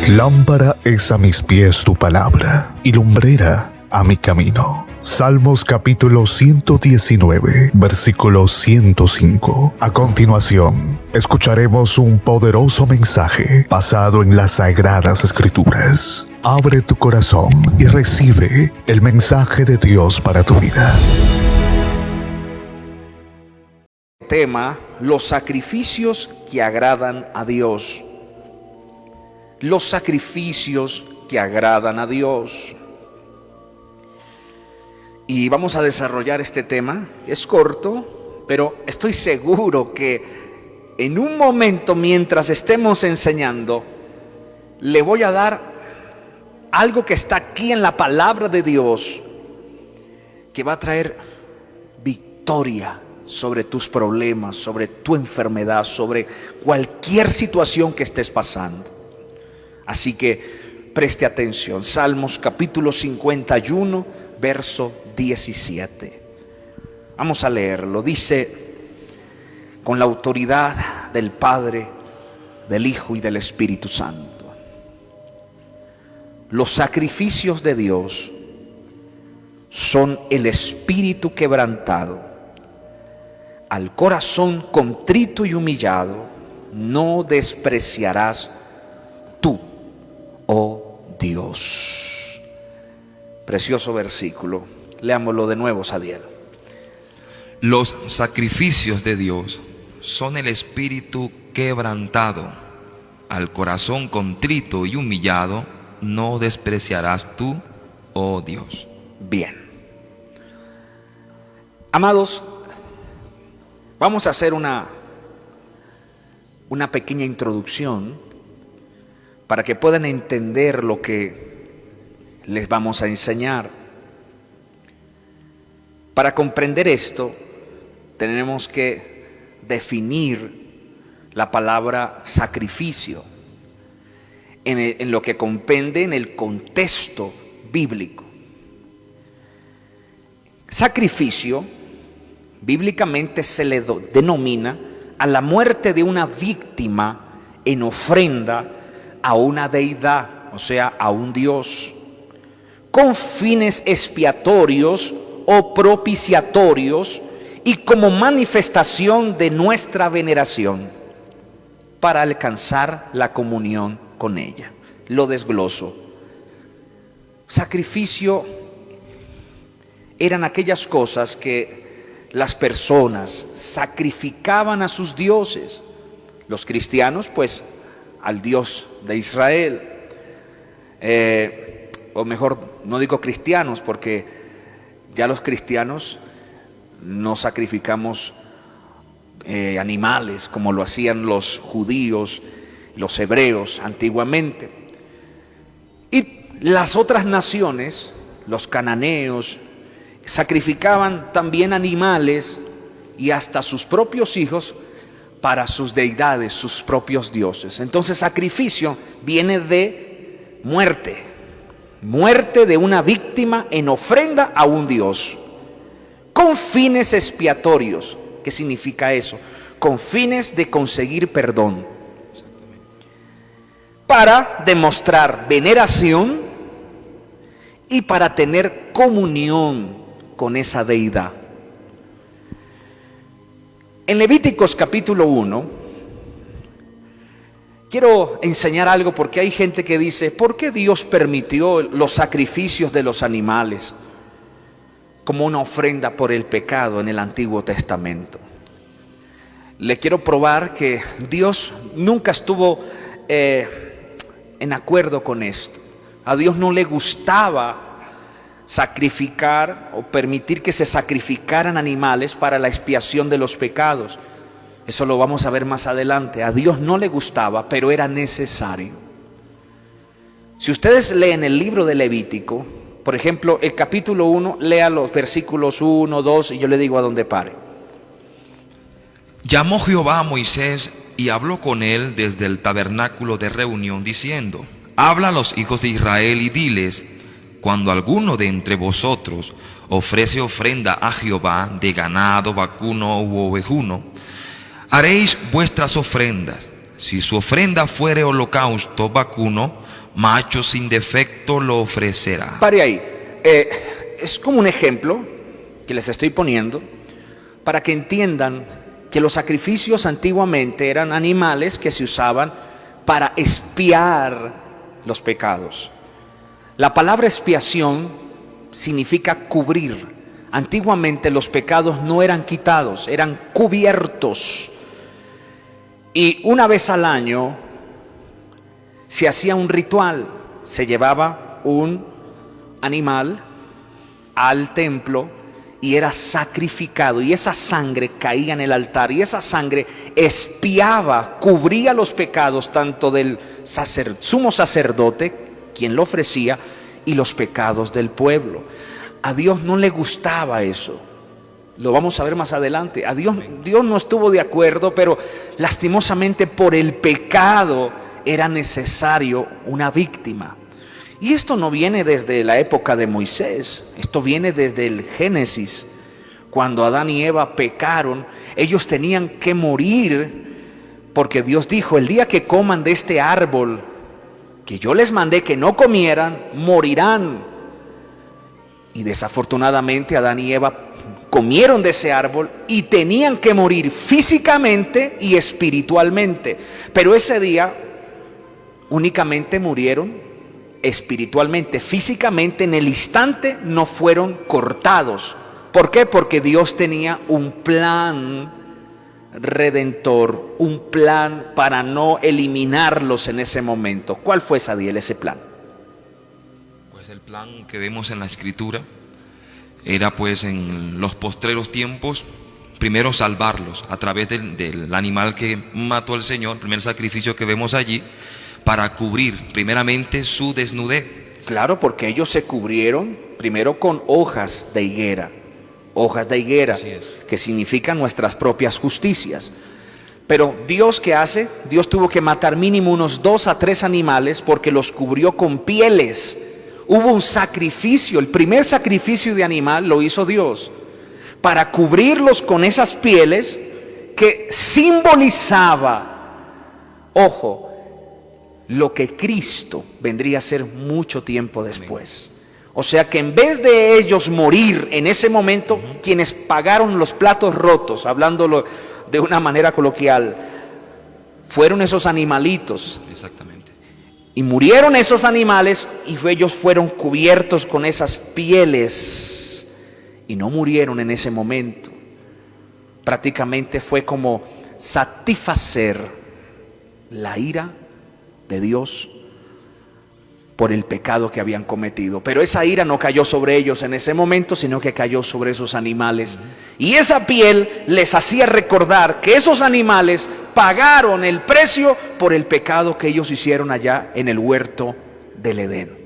Lámpara es a mis pies tu palabra y lumbrera a mi camino. Salmos capítulo 119, versículo 105. A continuación, escucharemos un poderoso mensaje basado en las Sagradas Escrituras. Abre tu corazón y recibe el mensaje de Dios para tu vida. Tema: los sacrificios que agradan a Dios. Los sacrificios que agradan a Dios. Y vamos a desarrollar este tema. Es corto, pero estoy seguro que en un momento, mientras estemos enseñando, le voy a dar algo que está aquí en la palabra de Dios, que va a traer victoria sobre tus problemas, sobre tu enfermedad, sobre cualquier situación que estés pasando. Así que preste atención. Salmos capítulo 51, verso 17. Vamos a leerlo. Dice: con la autoridad del Padre, del Hijo y del Espíritu Santo. Los sacrificios de Dios son el espíritu quebrantado. Al corazón contrito y humillado no despreciarás tú, oh Dios. Precioso versículo. Leámoslo de nuevo, Sadiel. Los sacrificios de Dios son el espíritu quebrantado. Al corazón contrito y humillado no despreciarás tú, oh Dios. Bien. Amados, vamos a hacer una pequeña introducción para que puedan entender lo que les vamos a enseñar. Para comprender esto, tenemos que definir la palabra sacrificio en lo que comprende en el contexto bíblico. Sacrificio, bíblicamente se le denomina a la muerte de una víctima en ofrenda a una deidad, o sea, a un Dios, con fines expiatorios o propiciatorios y como manifestación de nuestra veneración para alcanzar la comunión con ella. Lo desgloso. Sacrificio eran aquellas cosas que las personas sacrificaban a sus dioses. Los cristianos, pues, al Dios de Israel. O mejor, no digo cristianos, porque ya los cristianos no sacrificamos animales como lo hacían los judíos, los hebreos antiguamente. Y las otras naciones, los cananeos, sacrificaban también animales y hasta sus propios hijos para sus deidades, sus propios dioses. Entonces, sacrificio viene de muerte. Muerte de una víctima en ofrenda a un Dios, con fines expiatorios. ¿Qué significa eso? Con fines de conseguir perdón, para demostrar veneración y para tener comunión con esa deidad. En Levíticos capítulo 1, quiero enseñar algo, porque hay gente que dice: ¿por qué Dios permitió los sacrificios de los animales como una ofrenda por el pecado en el Antiguo Testamento? Le quiero probar que Dios nunca estuvo en acuerdo con esto. A Dios no le gustaba sacrificar o permitir que se sacrificaran animales para la expiación de los pecados. Eso lo vamos a ver más adelante. A Dios no le gustaba, pero era necesario. Si ustedes leen el libro de Levítico, por ejemplo, el capítulo 1, lea los versículos 1, 2 y yo le digo a dónde pare. Llamó Jehová a Moisés y habló con él desde el tabernáculo de reunión, diciendo: habla a los hijos de Israel y diles: cuando alguno de entre vosotros ofrece ofrenda a Jehová de ganado, vacuno u ovejuno, haréis vuestras ofrendas Si su ofrenda fuere holocausto vacuno, macho sin defecto lo ofrecerá. Pare ahí. Es como un ejemplo que les estoy poniendo para que entiendan que los sacrificios antiguamente eran animales que se usaban para expiar los pecados. La palabra expiación significa cubrir. Antiguamente los pecados no eran quitados, eran cubiertos. Y una vez al año se hacía un ritual, se llevaba un animal al templo y era sacrificado, y esa sangre caía en el altar, y esa sangre expiaba, cubría los pecados tanto del sumo sacerdote, quien lo ofrecía, y los pecados del pueblo. A Dios no le gustaba eso. Lo vamos a ver más adelante. A Dios no estuvo de acuerdo, pero lastimosamente por el pecado era necesario una víctima. Y esto no viene desde la época de Moisés, esto viene desde el Génesis. Cuando Adán y Eva pecaron, ellos tenían que morir, porque Dios dijo: el día que coman de este árbol que yo les mandé que no comieran, morirán. Y desafortunadamente Adán y Eva comieron de ese árbol y tenían que morir físicamente y espiritualmente. Pero ese día únicamente murieron espiritualmente. Físicamente, en el instante, no fueron cortados. ¿Por qué? Porque Dios tenía un plan redentor, un plan para no eliminarlos en ese momento. ¿Cuál fue, Sadiel, ese plan? Pues el plan que vemos en la Escritura era, pues, en los postreros tiempos, primero salvarlos a través del animal que mató el Señor, el primer sacrificio que vemos allí, para cubrir primeramente su desnudez. Claro, porque ellos se cubrieron primero con hojas de higuera, que significan nuestras propias justicias. Pero Dios, ¿qué hace? Dios tuvo que matar mínimo unos 2 a 3 animales porque los cubrió con pieles. Hubo un sacrificio, el primer sacrificio de animal lo hizo Dios, para cubrirlos con esas pieles que simbolizaba, ojo, lo que Cristo vendría a ser mucho tiempo después. O sea que en vez de ellos morir en ese momento, quienes pagaron los platos rotos, hablándolo de una manera coloquial, fueron esos animalitos. Exactamente. Y murieron esos animales y ellos fueron cubiertos con esas pieles y no murieron en ese momento. Prácticamente fue como satisfacer la ira de Dios por el pecado que habían cometido. Pero esa ira no cayó sobre ellos en ese momento, sino que cayó sobre esos animales. Y esa piel les hacía recordar que esos animales pagaron el precio por el pecado que ellos hicieron allá en el huerto del Edén.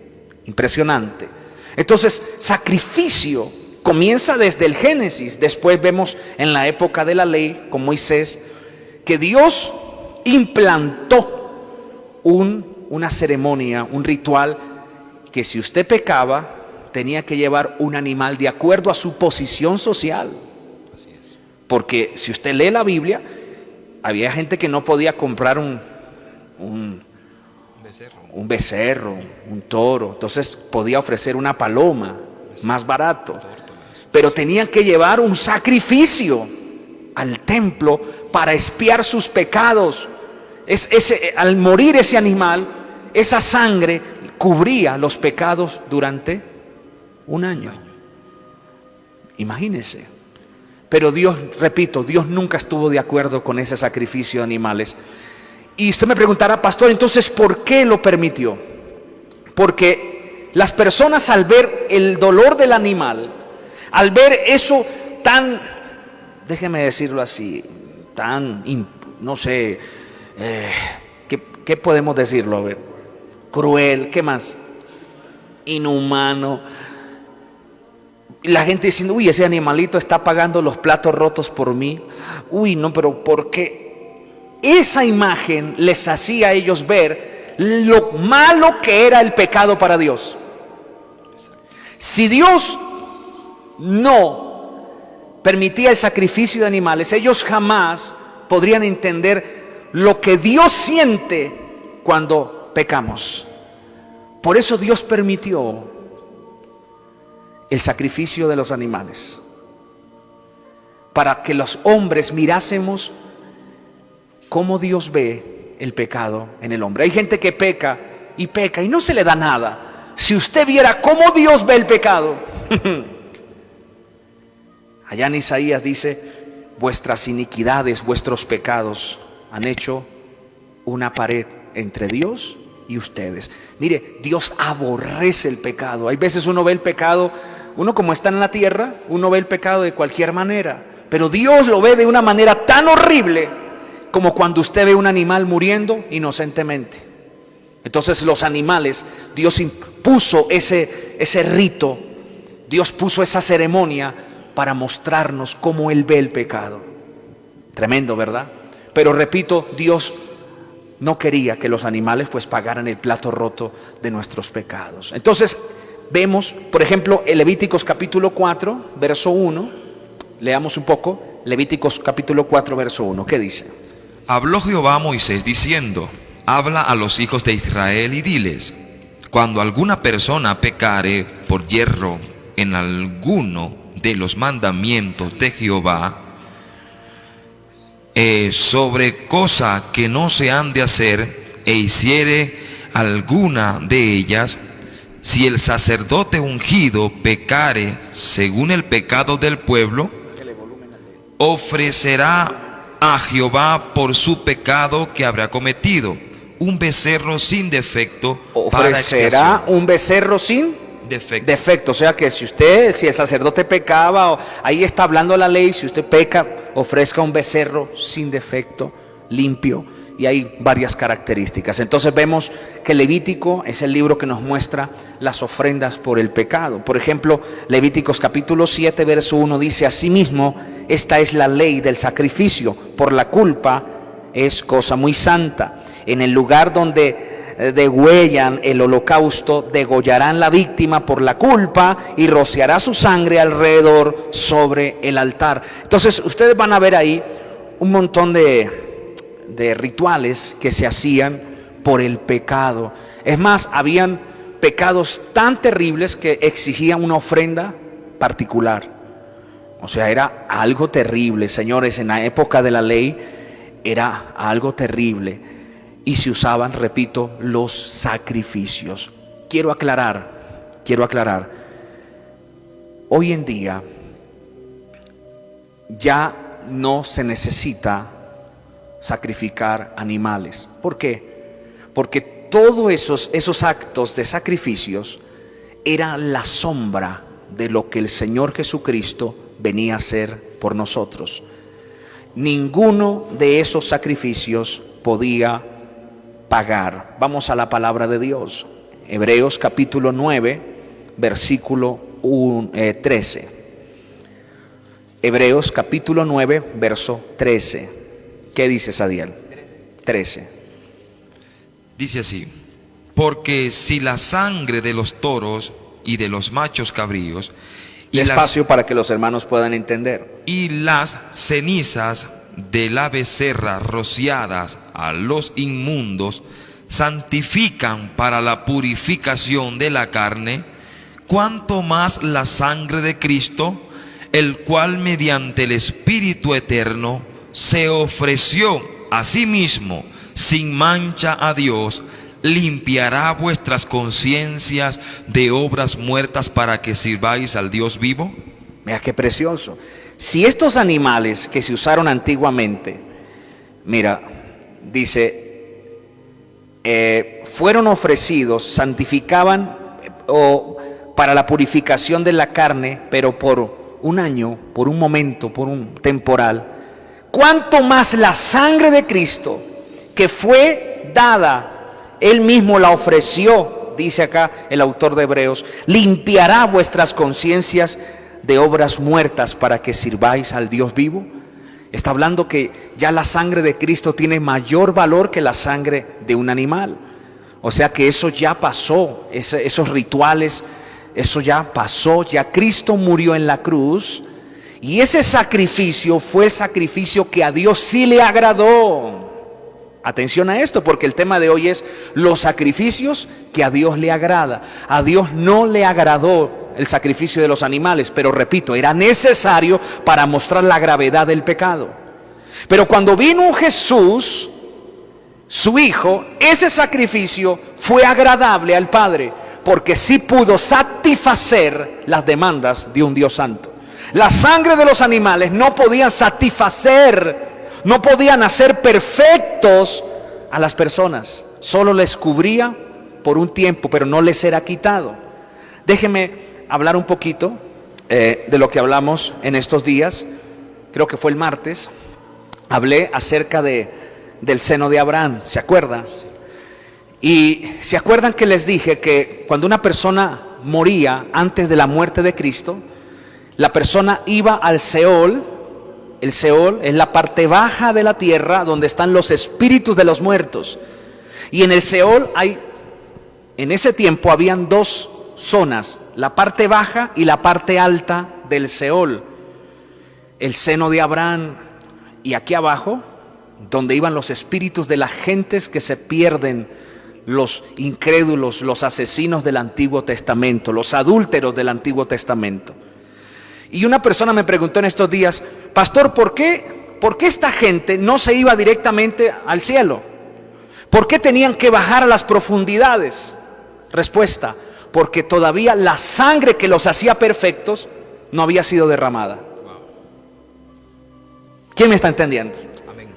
Impresionante. Entonces, sacrificio comienza desde el Génesis. Después vemos en la época de la ley, con Moisés, que Dios implantó una ceremonia, un ritual, que si usted pecaba, tenía que llevar un animal de acuerdo a su posición social. Así es. Porque si usted lee la Biblia, había gente que no podía comprar un becerro, un toro, entonces podía ofrecer una paloma, más barato. Pero tenían que llevar un sacrificio al templo para expiar sus pecados. Al morir ese animal, esa sangre cubría los pecados durante un año. Imagínense. Pero Dios, repito, Dios nunca estuvo de acuerdo con ese sacrificio de animales. Y usted me preguntará: pastor, entonces, ¿por qué lo permitió? Porque las personas, al ver el dolor del animal, al ver eso tan, déjeme decirlo así, tan, no sé, ¿qué podemos decirlo? A ver, cruel, ¿qué más? Inhumano. La gente diciendo: uy, ese animalito está pagando los platos rotos por mí. Uy, no, pero ¿por qué? Esa imagen les hacía a ellos ver lo malo que era el pecado para Dios. Si Dios no permitía el sacrificio de animales, ellos jamás podrían entender lo que Dios siente cuando pecamos. Por eso Dios permitió el sacrificio de los animales, para que los hombres mirásemos cómo Dios ve el pecado en el hombre. Hay gente que peca y no se le da nada. Si usted viera cómo Dios ve el pecado. Allá en Isaías dice: vuestras iniquidades, vuestros pecados han hecho una pared entre Dios y ustedes. Mire, Dios aborrece el pecado. Hay veces uno ve el pecado, uno como está en la tierra, uno ve el pecado de cualquier manera, pero Dios lo ve de una manera tan horrible como cuando usted ve un animal muriendo inocentemente. Entonces los animales, Dios impuso ese rito, Dios puso esa ceremonia para mostrarnos cómo Él ve el pecado. Tremendo, ¿verdad? Pero repito, Dios no quería que los animales pues pagaran el plato roto de nuestros pecados. Entonces vemos, por ejemplo, en Levíticos capítulo 4, verso 1. Leamos un poco, Levíticos capítulo 4, verso 1. ¿Qué dice? Habló Jehová a Moisés diciendo: habla a los hijos de Israel y diles: cuando alguna persona pecare por yerro en alguno de los mandamientos de Jehová, sobre cosa que no se han de hacer, e hiciere alguna de ellas, si el sacerdote ungido pecare según el pecado del pueblo, ofrecerá a Jehová por su pecado que habrá cometido un becerro sin defecto para expiación. Ofrecerá un becerro sin defecto. O sea que si el sacerdote pecaba, ahí está hablando la ley, si usted peca, ofrezca un becerro sin defecto, limpio, y hay varias características. Entonces vemos que Levítico es el libro que nos muestra las ofrendas por el pecado. Por ejemplo, Levíticos capítulo 7, verso 1 dice: asimismo, esta es la ley del sacrificio por la culpa, es cosa muy santa. En el lugar donde degüellan el holocausto, degollarán la víctima por la culpa y rociará su sangre alrededor sobre el altar. Entonces ustedes van a ver ahí un montón de rituales que se hacían por el pecado. Es más, habían pecados tan terribles que exigían una ofrenda particular. O sea, era algo terrible, señores. En la época de la ley era algo terrible. Y se usaban, repito, los sacrificios. Quiero aclarar, hoy en día ya no se necesita sacrificar animales. ¿Por qué? Porque todos esos actos de sacrificios eran la sombra de lo que el Señor Jesucristo venía a hacer por nosotros. Ninguno de esos sacrificios podía pagar. Vamos a la palabra de Dios. Hebreos capítulo 9, versículo 13. Hebreos capítulo 9, verso 13. ¿Qué dice Sadiel? 13. Dice así: porque si la sangre de los toros y de los machos cabríos Despacio para que los hermanos puedan entender. Y las cenizas de la becerra rociadas a los inmundos santifican para la purificación de la carne, cuanto más la sangre de Cristo, el cual mediante el Espíritu eterno se ofreció a sí mismo sin mancha a Dios, limpiará vuestras conciencias de obras muertas para que sirváis al Dios vivo. Mira qué precioso. Si estos animales que se usaron antiguamente, mira, dice, fueron ofrecidos, santificaban para la purificación de la carne, pero por un año, por un momento, por un temporal, ¿cuánto más la sangre de Cristo, que fue dada, Él mismo la ofreció, dice acá el autor de Hebreos, limpiará vuestras conciencias de obras muertas para que sirváis al Dios vivo? Está hablando que ya la sangre de Cristo tiene mayor valor que la sangre de un animal. O sea que eso ya pasó, esos rituales, eso ya pasó, ya Cristo murió en la cruz. Y ese sacrificio fue el sacrificio que a Dios sí le agradó. Atención a esto, porque el tema de hoy es los sacrificios que a Dios le agrada. A Dios no le agradó el sacrificio de los animales, pero repito, era necesario para mostrar la gravedad del pecado. Pero cuando vino Jesús, su Hijo, ese sacrificio fue agradable al Padre, porque sí pudo satisfacer las demandas de un Dios santo. La sangre de los animales no podían satisfacer, no podían hacer perfectos a las personas. Solo les cubría por un tiempo, pero no les era quitado. Déjeme hablar un poquito de lo que hablamos en estos días. Creo que fue el martes. Hablé acerca del seno de Abraham, ¿se acuerdan? Y ¿se acuerdan que les dije que cuando una persona moría antes de la muerte de Cristo, la persona iba al Seol? El Seol es la parte baja de la tierra donde están los espíritus de los muertos. Y en el Seol en ese tiempo habían dos zonas, la parte baja y la parte alta del Seol. El seno de Abraham, y aquí abajo, donde iban los espíritus de las gentes que se pierden, los incrédulos, los asesinos del Antiguo Testamento, los adúlteros del Antiguo Testamento. Y una persona me preguntó en estos días: pastor, ¿por qué esta gente no se iba directamente al cielo? ¿Por qué tenían que bajar a las profundidades? Respuesta: porque todavía la sangre que los hacía perfectos no había sido derramada. ¿Quién me está entendiendo? Amén.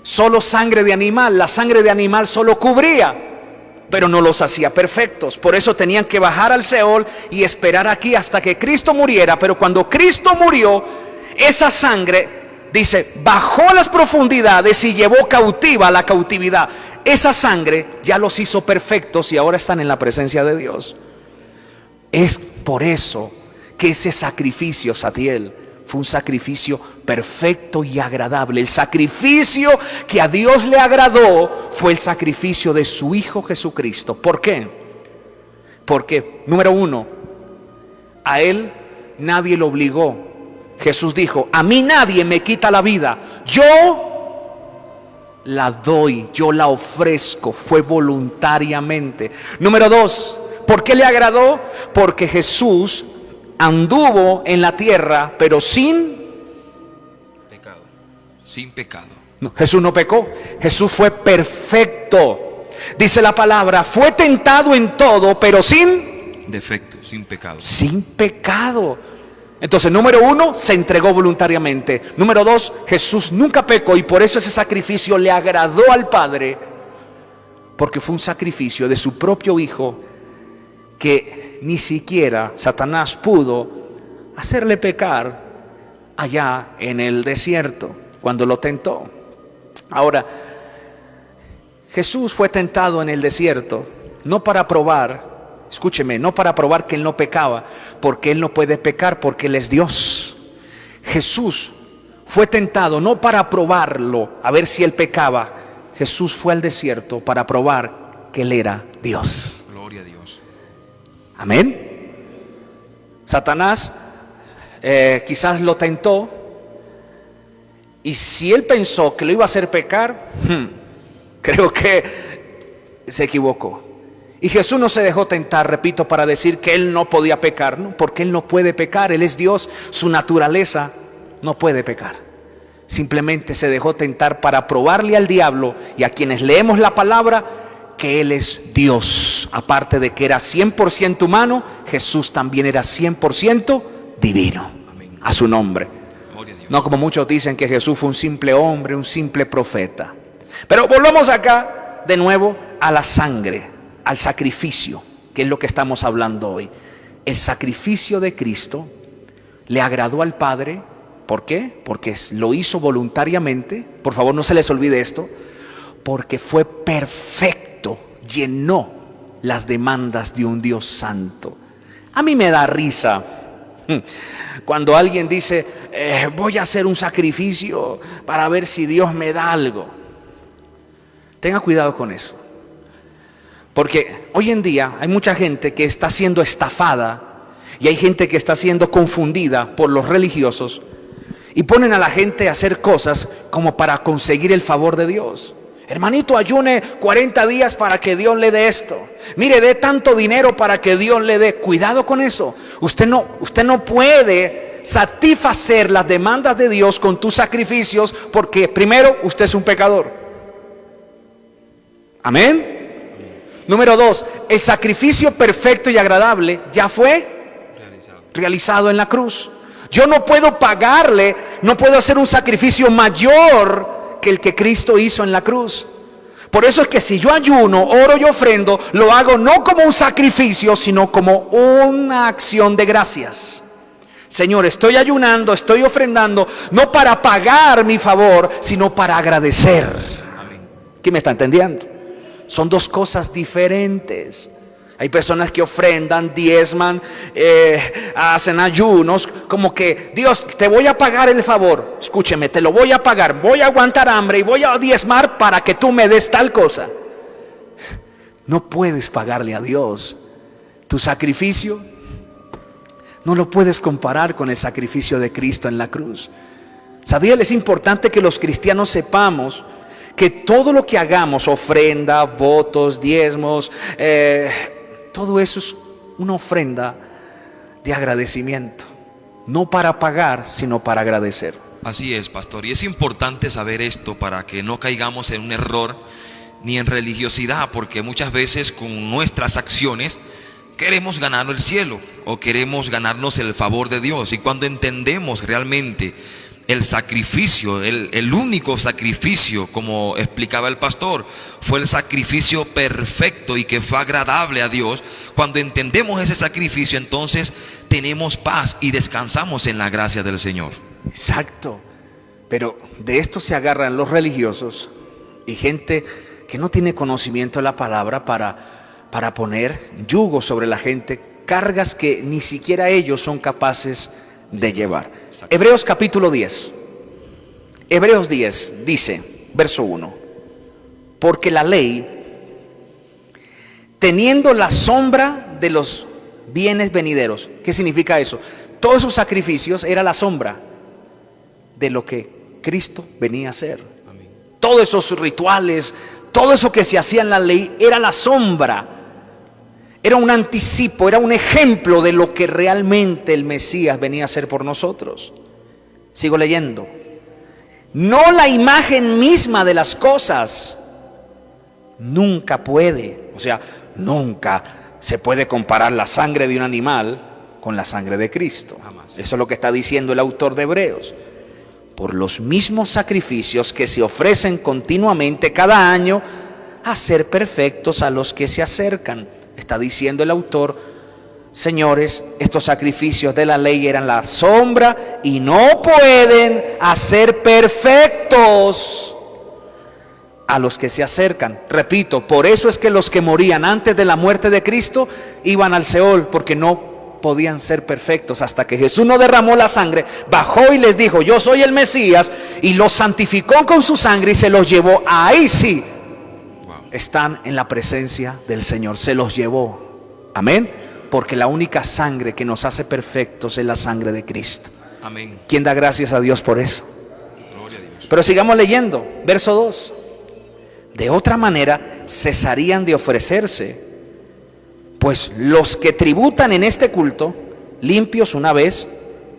Solo sangre de animal, la sangre de animal solo cubría, pero no los hacía perfectos. Por eso tenían que bajar al Seol y esperar aquí hasta que Cristo muriera. Pero cuando Cristo murió, esa sangre, dice, bajó a las profundidades y llevó cautiva la cautividad. Esa sangre ya los hizo perfectos y ahora están en la presencia de Dios. Es por eso que ese sacrificio, Satiel, fue un sacrificio perfecto y agradable. El sacrificio que a Dios le agradó fue el sacrificio de su Hijo Jesucristo. ¿Por qué? Porque, número uno, a Él nadie lo obligó. Jesús dijo: a mí nadie me quita la vida, yo la doy, yo la ofrezco. Fue voluntariamente. Número dos, ¿por qué le agradó? Porque Jesús anduvo en la tierra, pero sin pecado. Sin pecado. No, Jesús no pecó. Jesús fue perfecto. Dice la palabra: fue tentado en todo, pero sin defecto, sin pecado. Sin pecado. Entonces, número uno, se entregó voluntariamente. Número dos, Jesús nunca pecó, y por eso ese sacrificio le agradó al Padre, porque fue un sacrificio de su propio Hijo, que ni siquiera Satanás pudo hacerle pecar allá en el desierto cuando lo tentó. Ahora, Jesús fue tentado en el desierto no para probar, escúcheme, no para probar que Él no pecaba, porque Él no puede pecar, porque Él es Dios. Jesús fue tentado no para probarlo, a ver si Él pecaba. Jesús fue al desierto para probar que Él era Dios. Gloria a Dios. Amén. Satanás quizás lo tentó, y si él pensó que lo iba a hacer pecar, creo que se equivocó. Y Jesús no se dejó tentar, repito, para decir que Él no podía pecar, ¿no? Porque Él no puede pecar, Él es Dios, su naturaleza no puede pecar. Simplemente se dejó tentar para probarle al diablo y a quienes leemos la palabra que Él es Dios. Aparte de que era 100% humano, Jesús también era 100% divino. Amén. A su nombre. Gloria a Dios. No como muchos dicen que Jesús fue un simple hombre, un simple profeta. Pero volvamos acá de nuevo a la sangre, al sacrificio, que es lo que estamos hablando hoy. El sacrificio de Cristo le agradó al Padre. ¿Por qué? Porque lo hizo voluntariamente. Por favor, no se les olvide esto. Porque fue perfecto, llenó las demandas de un Dios santo. A mí me da risa cuando alguien dice: voy a hacer un sacrificio para ver si Dios me da algo. Tenga cuidado con eso. Porque hoy en día hay mucha gente que está siendo estafada y hay gente que está siendo confundida por los religiosos y ponen a la gente a hacer cosas como para conseguir el favor de Dios. Hermanito, ayune 40 días para que Dios le dé esto. Mire, dé tanto dinero para que Dios le dé. Cuidado con eso. Usted no puede satisfacer las demandas de Dios con tus sacrificios, porque primero, usted es un pecador. Amén. Número 2, el sacrificio perfecto y agradable ya fue realizado en la cruz. Yo no puedo pagarle, no puedo hacer un sacrificio mayor que el que Cristo hizo en la cruz. Por eso es que si yo ayuno, oro y ofrendo, lo hago no como un sacrificio, sino como una acción de gracias. Señor, estoy ayunando, estoy ofrendando, no para pagar mi favor, sino para agradecer. ¿Quién me está entendiendo? Son dos cosas diferentes. Hay personas que ofrendan, diezman, hacen ayunos, como que Dios, te voy a pagar el favor. Escúcheme, te lo voy a pagar, voy a aguantar hambre y voy a diezmar para que tú me des tal cosa. No puedes pagarle a Dios. Tu sacrificio no lo puedes comparar con el sacrificio de Cristo en la cruz. ¿Sabía? Es importante que los cristianos sepamos que todo lo que hagamos, ofrenda, votos, diezmos, todo eso es una ofrenda de agradecimiento, no para pagar, sino para agradecer. Así es, pastor, y es importante saber esto para que no caigamos en un error ni en religiosidad, porque muchas veces con nuestras acciones queremos ganar el cielo o queremos ganarnos el favor de Dios, y cuando entendemos realmente el sacrificio, el único sacrificio, como explicaba el pastor, fue el sacrificio perfecto y que fue agradable a Dios. Cuando entendemos ese sacrificio, entonces tenemos paz y descansamos en la gracia del Señor. Exacto. Pero de esto se agarran los religiosos y gente que no tiene conocimiento de la palabra para poner yugo sobre la gente, cargas que ni siquiera ellos son capaces de llevar. Hebreos capítulo 10. Hebreos 10 dice, verso 1: porque la ley, teniendo la sombra de los bienes venideros. ¿Qué significa eso? Todos esos sacrificios era la sombra de lo que Cristo venía a hacer. Amén. Todos esos rituales, todo eso que se hacía en la ley era la sombra. Era un anticipo, era un ejemplo de lo que realmente el Mesías venía a hacer por nosotros. Sigo leyendo. No la imagen misma de las cosas. Nunca puede, nunca se puede comparar la sangre de un animal con la sangre de Cristo. Jamás. Eso es lo que está diciendo el autor de Hebreos. Por los mismos sacrificios que se ofrecen continuamente cada año, a ser perfectos a los que se acercan. Está diciendo el autor, señores, estos sacrificios de la ley eran la sombra y no pueden hacer perfectos a los que se acercan. Repito, por eso es que los que morían antes de la muerte de Cristo iban al Seol, porque no podían ser perfectos hasta que Jesús no derramó la sangre, bajó y les dijo, yo soy el Mesías, y los santificó con su sangre y se los llevó. Ahí sí están en la presencia del Señor, se los llevó. Amén. Porque la única sangre que nos hace perfectos es la sangre de Cristo. Amén. ¿Quién da gracias a Dios por eso? Gloria a Dios. Pero sigamos leyendo, verso 2. De otra manera cesarían de ofrecerse, pues los que tributan en este culto, limpios una vez,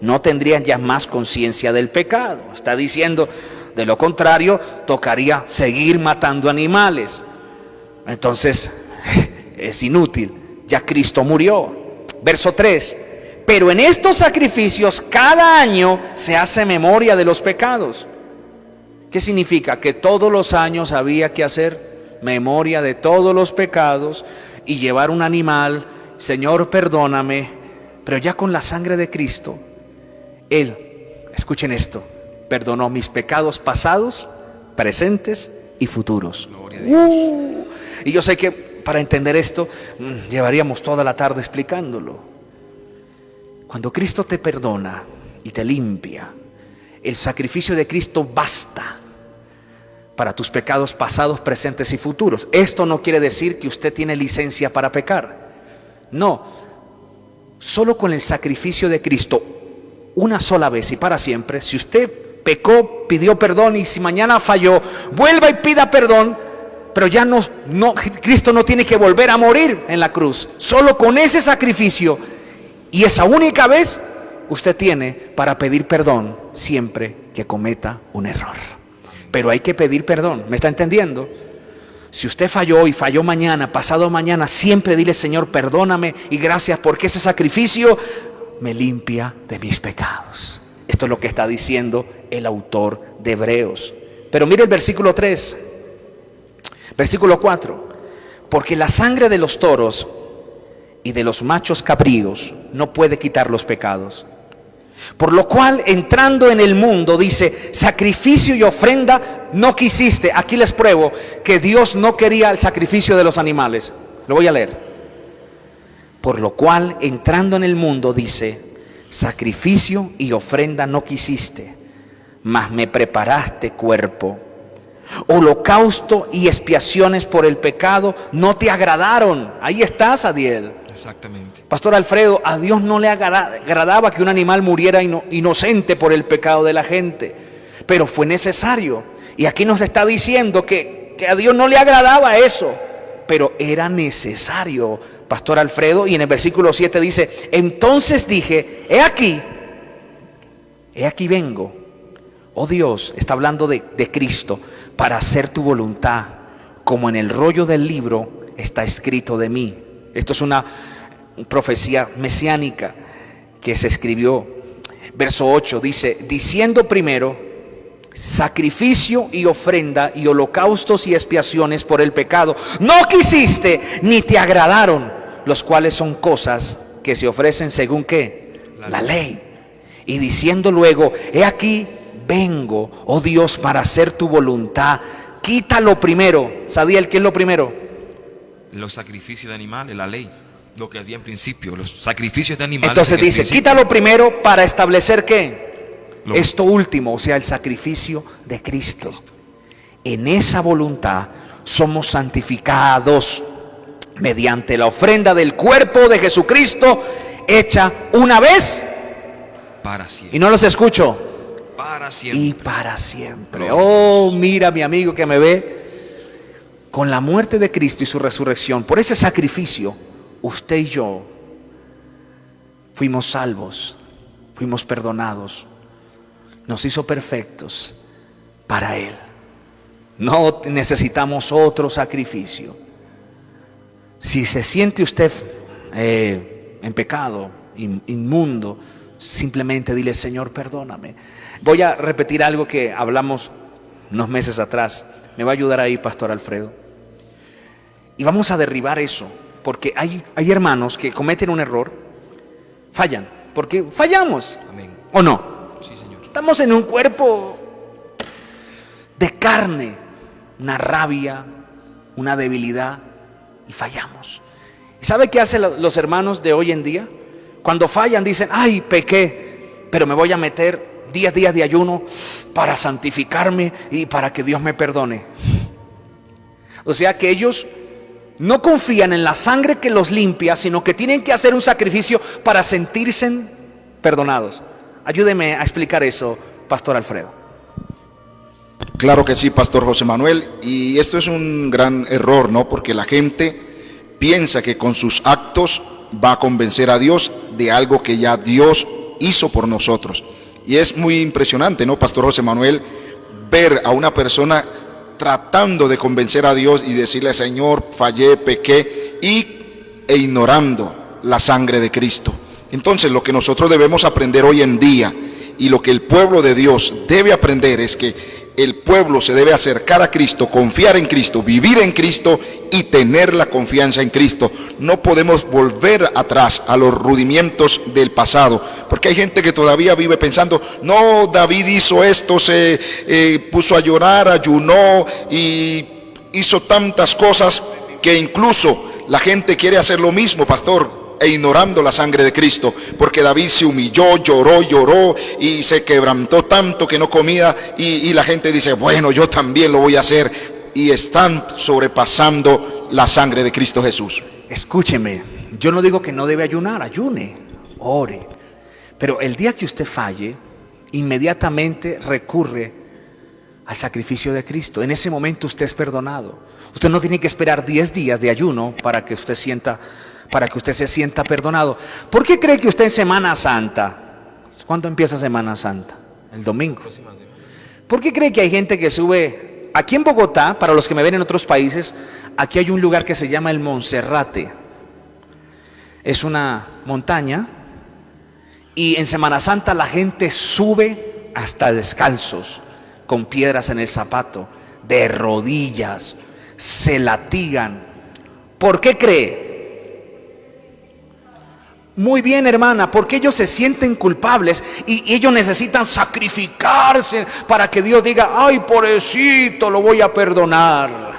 no tendrían ya más conciencia del pecado. Está diciendo, de lo contrario, tocaría seguir matando animales. Entonces, es inútil, ya Cristo murió. Verso 3, pero en estos sacrificios cada año se hace memoria de los pecados. ¿Qué significa? Que todos los años había que hacer memoria de todos los pecados y llevar un animal. Señor, perdóname, pero ya con la sangre de Cristo, Él, escuchen esto, perdonó mis pecados pasados, presentes y futuros. Gloria a Dios. Y yo sé que para entender esto llevaríamos toda la tarde explicándolo. Cuando Cristo te perdona y te limpia, el sacrificio de Cristo basta para tus pecados pasados, presentes y futuros. Esto no quiere decir que usted tiene licencia para pecar. No, solo con el sacrificio de Cristo, una sola vez y para siempre, si usted pecó, pidió perdón, y si mañana falló, vuelva y pida perdón, pero ya Cristo no tiene que volver a morir en la cruz. Solo con ese sacrificio y esa única vez usted tiene para pedir perdón siempre que cometa un error. Pero hay que pedir perdón, ¿me está entendiendo? Si usted falló y falló mañana, pasado mañana, siempre dile: Señor, perdóname y gracias, porque ese sacrificio me limpia de mis pecados. Esto es lo que está diciendo el autor de Hebreos. Pero mire el versículo 3, versículo 4. Porque la sangre de los toros y de los machos cabríos no puede quitar los pecados. Por lo cual, entrando en el mundo, dice: sacrificio y ofrenda no quisiste. Aquí les pruebo que Dios no quería el sacrificio de los animales. Lo voy a leer. Por lo cual, entrando en el mundo, dice: sacrificio y ofrenda no quisiste, mas me preparaste cuerpo. Holocausto y expiaciones por el pecado no te agradaron. Ahí estás, Adiel. Exactamente. Pastor Alfredo, a Dios no le agradaba que un animal muriera inocente por el pecado de la gente, pero fue necesario. Y aquí nos está diciendo que a Dios no le agradaba eso, pero era necesario, Pastor Alfredo. Y en el versículo 7 dice: entonces dije, he aquí vengo. Oh Dios, está hablando de Cristo, para hacer tu voluntad, como en el rollo del libro está escrito de mí. Esto es una profecía mesiánica que se escribió. Verso 8 dice: diciendo primero, sacrificio y ofrenda y holocaustos y expiaciones por el pecado no quisiste, ni te agradaron, los cuales son cosas que se ofrecen según ¿qué? La ley. Y diciendo luego, he aquí vengo, oh Dios, para hacer tu voluntad. Quita lo primero. ¿Sabía qué es lo primero? Los sacrificios de animales, la ley, lo que había en principio, los sacrificios de animales. Entonces dice: quita lo primero para establecer ¿qué? Esto último, o sea, el sacrificio de Cristo. En esa voluntad somos santificados mediante la ofrenda del cuerpo de Jesucristo, hecha una vez para siempre. Y no los escucho. Para siempre. Y para siempre. Oh, mira, mi amigo que me ve, con la muerte de Cristo y su resurrección, por ese sacrificio, usted y yo fuimos salvos, fuimos perdonados, nos hizo perfectos para Él. No necesitamos otro sacrificio. Si se siente usted en pecado, inmundo, simplemente dile: Señor, perdóname. Voy a repetir algo que hablamos unos meses atrás. Me va a ayudar ahí, Pastor Alfredo. Y vamos a derribar eso, porque hay hermanos que cometen un error, fallan, porque fallamos. Amén. ¿O no? Sí, Señor. Estamos en un cuerpo de carne, una rabia, una debilidad, y fallamos. ¿Y sabe qué hacen los hermanos de hoy en día? Cuando fallan dicen: ay, pequé, pero me voy a meter 10 días de ayuno para santificarme y para que Dios me perdone. O sea que ellos no confían en la sangre que los limpia, sino que tienen que hacer un sacrificio para sentirse perdonados. Ayúdeme a explicar eso, Pastor Alfredo. Claro que sí, Pastor José Manuel, y esto es un gran error, ¿no? Porque la gente piensa que con sus actos va a convencer a Dios de algo que ya Dios hizo por nosotros. Y es muy impresionante, ¿no, Pastor José Manuel, ver a una persona tratando de convencer a Dios y decirle: Señor, fallé, pequé, e ignorando la sangre de Cristo. Entonces, lo que nosotros debemos aprender hoy en día, y lo que el pueblo de Dios debe aprender, es que el pueblo se debe acercar a Cristo, confiar en Cristo, vivir en Cristo y tener la confianza en Cristo. No podemos volver atrás a los rudimientos del pasado, porque hay gente que todavía vive pensando: no, David hizo esto, se puso a llorar, ayunó y hizo tantas cosas, que incluso la gente quiere hacer lo mismo, pastor, e ignorando la sangre de Cristo, porque David se humilló, lloró y se quebrantó tanto que no comía, y la gente dice: bueno, yo también lo voy a hacer, y están sobrepasando la sangre de Cristo Jesús. Escúcheme, yo no digo que no debe ayunar, ayune, ore, pero el día que usted falle, inmediatamente recurre al sacrificio de Cristo. En ese momento usted es perdonado. Usted no tiene que esperar 10 días de ayuno para que usted se sienta perdonado. ¿Por qué cree que usted en Semana Santa? ¿Cuándo empieza Semana Santa? El domingo. ¿Por qué cree que hay gente que sube? Aquí en Bogotá, para los que me ven en otros países, aquí hay un lugar que se llama el Monserrate. Es una montaña y en Semana Santa la gente sube hasta descalzos, con piedras en el zapato, de rodillas, se latigan. ¿Por qué cree? Muy bien, hermana, porque ellos se sienten culpables y ellos necesitan sacrificarse para que Dios diga, ay, pobrecito, lo voy a perdonar.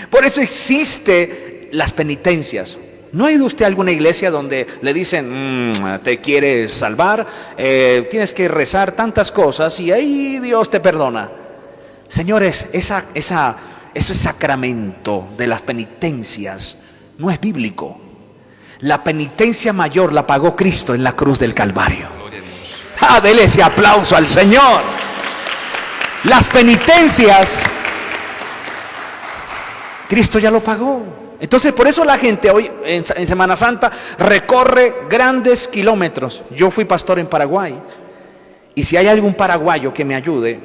Por eso existen las penitencias. ¿No ha ido usted a alguna iglesia donde le dicen, te quieres salvar, tienes que rezar tantas cosas y ahí Dios te perdona? Señores, ese sacramento de las penitencias no es bíblico. La penitencia mayor la pagó Cristo en la cruz del Calvario. Dele ese aplauso al Señor. Las penitencias, Cristo ya lo pagó. Entonces por eso la gente hoy en Semana Santa recorre grandes kilómetros. Yo fui pastor en Paraguay y si hay algún paraguayo que me ayude,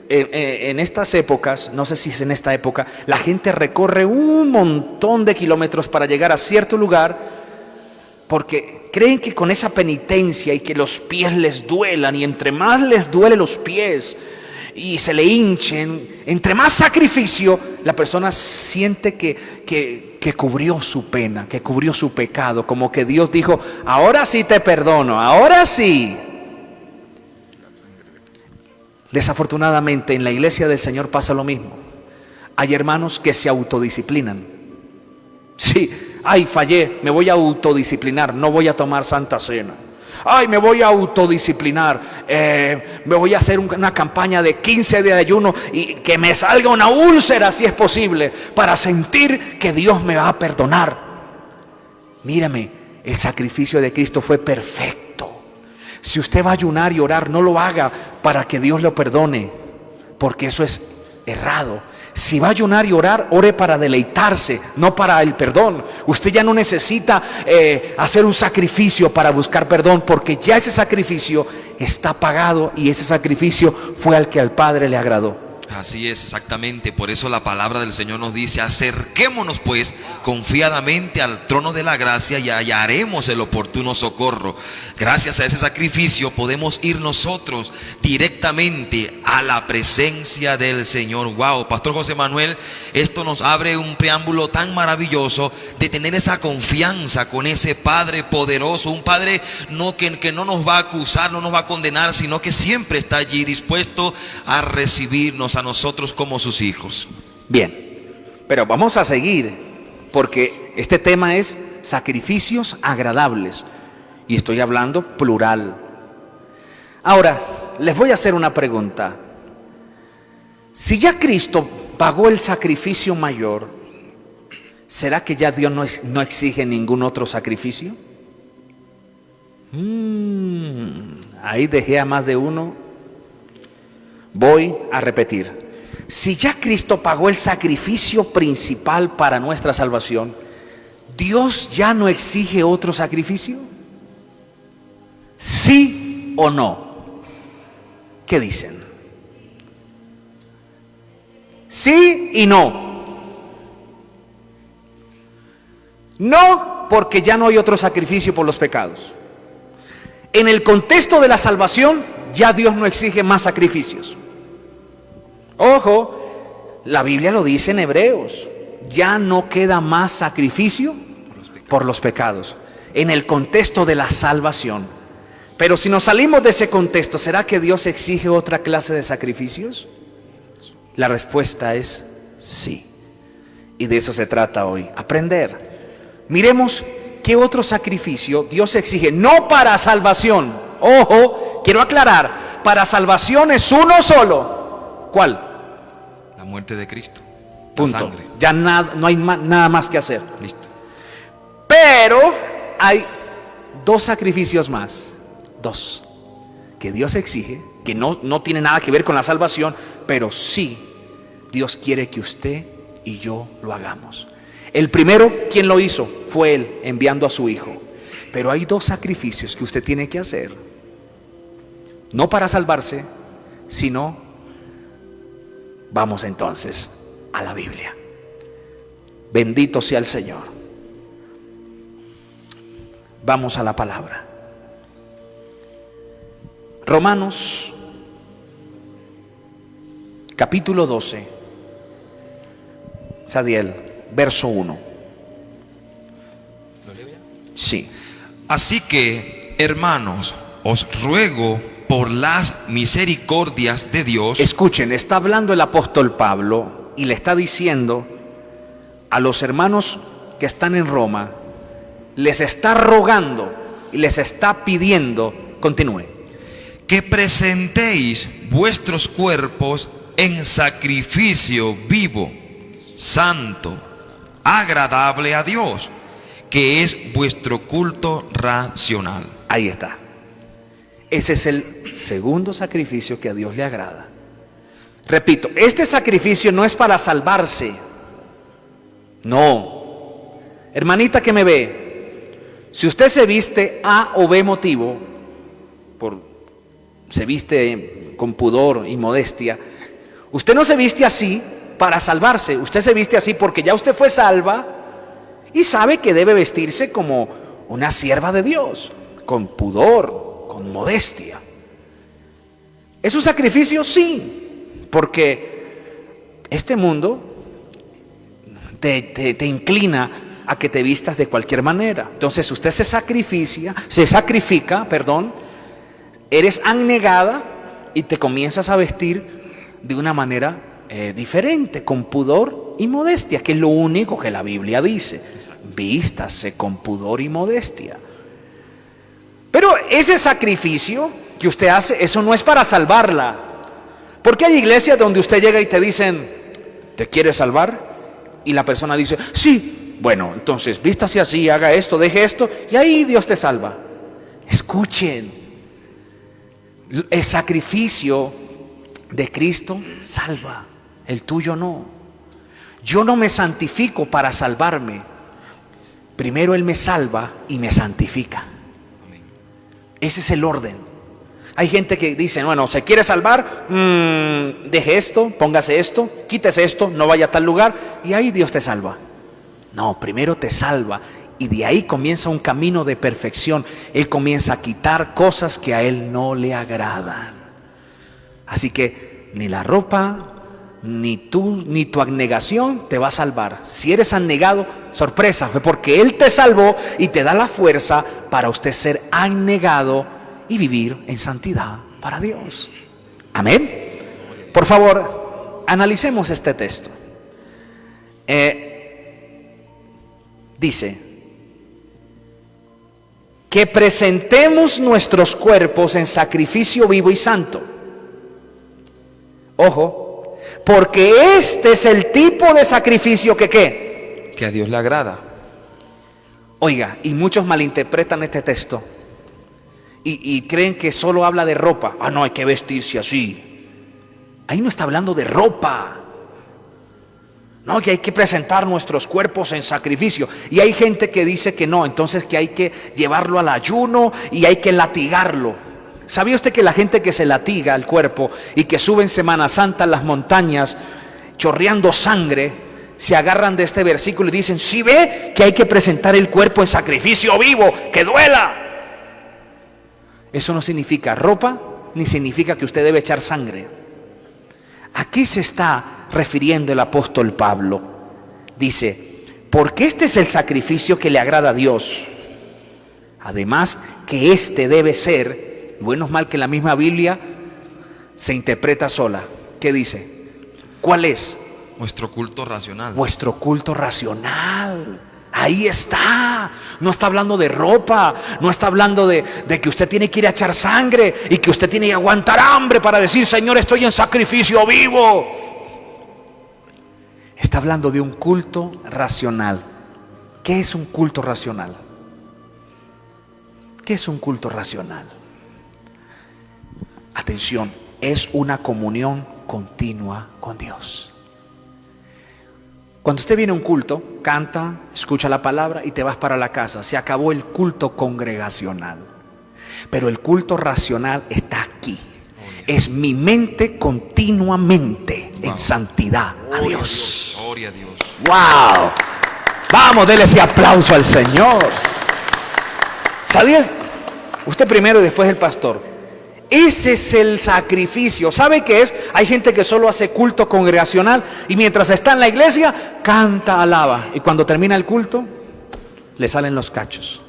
en estas épocas, no sé si es en esta época, la gente recorre un montón de kilómetros para llegar a cierto lugar porque creen que con esa penitencia y que los pies les duelan, y entre más les duele los pies y se le hinchen, entre más sacrificio, la persona siente que cubrió su pena, que cubrió su pecado, como que Dios dijo, ahora sí te perdono, ahora sí. Desafortunadamente en la iglesia del Señor pasa lo mismo. Hay hermanos que se autodisciplinan. Sí, ay, fallé, me voy a autodisciplinar, no voy a tomar Santa Cena. Ay, me voy a autodisciplinar, me voy a hacer una campaña de 15 de ayuno y que me salga una úlcera si es posible, para sentir que Dios me va a perdonar. Mírame, el sacrificio de Cristo fue perfecto. Si usted va a ayunar y orar, no lo haga para que Dios lo perdone, porque eso es errado. Si va a ayunar y orar, ore para deleitarse, no para el perdón. Usted ya no necesita hacer un sacrificio para buscar perdón, porque ya ese sacrificio está pagado y ese sacrificio fue al que al Padre le agradó. Así es, exactamente. Por eso la palabra del Señor nos dice, acerquémonos pues confiadamente al trono de la gracia y hallaremos el oportuno socorro. Gracias a ese sacrificio podemos ir nosotros directamente a la presencia del Señor. Wow, Pastor José Manuel, esto nos abre un preámbulo tan maravilloso de tener esa confianza con ese Padre poderoso, un Padre que no nos va a acusar, no nos va a condenar, sino que siempre está allí dispuesto a recibirnos a nosotros como sus hijos. Bien, pero vamos a seguir, porque este tema es sacrificios agradables y estoy hablando plural. Ahora, les voy a hacer una pregunta. Si ya Cristo pagó el sacrificio mayor, ¿será que ya Dios no exige ningún otro sacrificio? Ahí dejé a más de uno. Voy a repetir. Si ya Cristo pagó el sacrificio principal para nuestra salvación, ¿Dios ya no exige otro sacrificio? ¿Sí o no? ¿Qué dicen? Sí y no. No, porque ya no hay otro sacrificio por los pecados. En el contexto de la salvación, ya Dios no exige más sacrificios. Ojo, la Biblia lo dice en Hebreos, ya no queda más sacrificio por los pecados, en el contexto de la salvación. Pero si nos salimos de ese contexto, ¿será que Dios exige otra clase de sacrificios? La respuesta es sí. Y de eso se trata hoy, aprender. Miremos qué otro sacrificio Dios exige, no para salvación. Ojo, quiero aclarar, para salvación es uno solo. ¿Cuál? La muerte de Cristo. Punto. Ya no hay nada más que hacer. Listo. Pero hay dos sacrificios más. Dos. que Dios exige, que no tiene nada que ver con la salvación, pero sí Dios quiere que usted y yo lo hagamos. El primero, ¿quién lo hizo? Fue Él, enviando a su Hijo. Pero hay dos sacrificios que usted tiene que hacer, no para salvarse, sino, vamos entonces a la Biblia. Bendito sea el Señor. Vamos a la palabra. Romanos, capítulo 12, Sadiel, verso 1. Sí. Así que, hermanos, os ruego por las misericordias de Dios. Escuchen, está hablando el apóstol Pablo y le está diciendo a los hermanos que están en Roma, les está rogando y les está pidiendo, continúe, que presentéis vuestros cuerpos en sacrificio vivo, santo, agradable a Dios, que es vuestro culto racional. Ahí está. Ese es el segundo sacrificio que a Dios le agrada. Repito, este sacrificio no es para salvarse. No. Hermanita que me ve, si usted se viste A o B motivo, se viste con pudor y modestia, usted no se viste así para salvarse, usted se viste así porque ya usted fue salva y sabe que debe vestirse como una sierva de Dios, con pudor, con modestia. ¿Es un sacrificio? Sí, porque este mundo te inclina a que te vistas de cualquier manera. Entonces usted se sacrifica, eres abnegada y te comienzas a vestir de una manera diferente, con pudor y modestia, que es lo único que la Biblia dice. Vístase con pudor y modestia. Pero ese sacrificio que usted hace, eso no es para salvarla. Porque hay iglesias donde usted llega y te dicen, ¿te quieres salvar? Y la persona dice, sí. Bueno, entonces vístase así, haga esto, deje esto, y ahí Dios te salva. Escuchen, el sacrificio de Cristo salva, el tuyo no. Yo no me santifico para salvarme. Primero Él me salva y me santifica. Ese es el orden. Hay gente que dice, bueno, ¿se quiere salvar? Deje esto, póngase esto, quítese esto, no vaya a tal lugar, y ahí Dios te salva. No, primero te salva y de ahí comienza un camino de perfección. Él comienza a quitar cosas que a Él no le agradan. Así que ni la ropa, ni tú, ni tu abnegación te va a salvar. Si eres abnegado, sorpresa, porque Él te salvó y te da la fuerza para usted ser abnegado y vivir en santidad para Dios. Amén. Por favor, analicemos este texto. Dice que presentemos nuestros cuerpos en sacrificio vivo y santo. Ojo, porque este es el tipo de sacrificio que ¿qué? Que a Dios le agrada. Oiga, y muchos malinterpretan este texto y creen que solo habla de ropa. Ah, no, hay que vestirse así. Ahí no está hablando de ropa. No, que hay que presentar nuestros cuerpos en sacrificio. Y hay gente que dice que no, entonces que hay que llevarlo al ayuno y hay que latigarlo. ¿Sabía usted que la gente que se latiga el cuerpo y que sube en Semana Santa a las montañas chorreando sangre, se agarran de este versículo y dicen, ¿sí ve que hay que presentar el cuerpo en sacrificio vivo, que duela? Eso no significa ropa, ni significa que usted debe echar sangre. ¿A qué se está refiriendo el apóstol Pablo? Dice, porque este es el sacrificio que le agrada a Dios. Además que este debe ser, bueno es mal que la misma Biblia se interpreta sola. ¿Qué dice? ¿Cuál es? Nuestro culto racional. Vuestro culto racional. Ahí está. No está hablando de ropa. No está hablando de que usted tiene que ir a echar sangre y que usted tiene que aguantar hambre para decir, Señor, estoy en sacrificio vivo. Está hablando de un culto racional. ¿Qué es un culto racional? ¿Qué es un culto racional? atención, es una comunión continua con Dios. Cuando usted viene a un culto, canta, escucha la palabra y te vas para la casa. Se acabó el culto congregacional. Pero el culto racional está aquí. Es mi mente continuamente en santidad a Dios. Gloria a Dios. ¡Wow! Vamos, déle ese aplauso al Señor. ¿Sabía? Usted primero y después el pastor. Ese es el sacrificio. ¿Sabe qué es? Hay gente que solo hace culto congregacional y mientras está en la iglesia, canta, alaba. Y cuando termina el culto, le salen los cachos.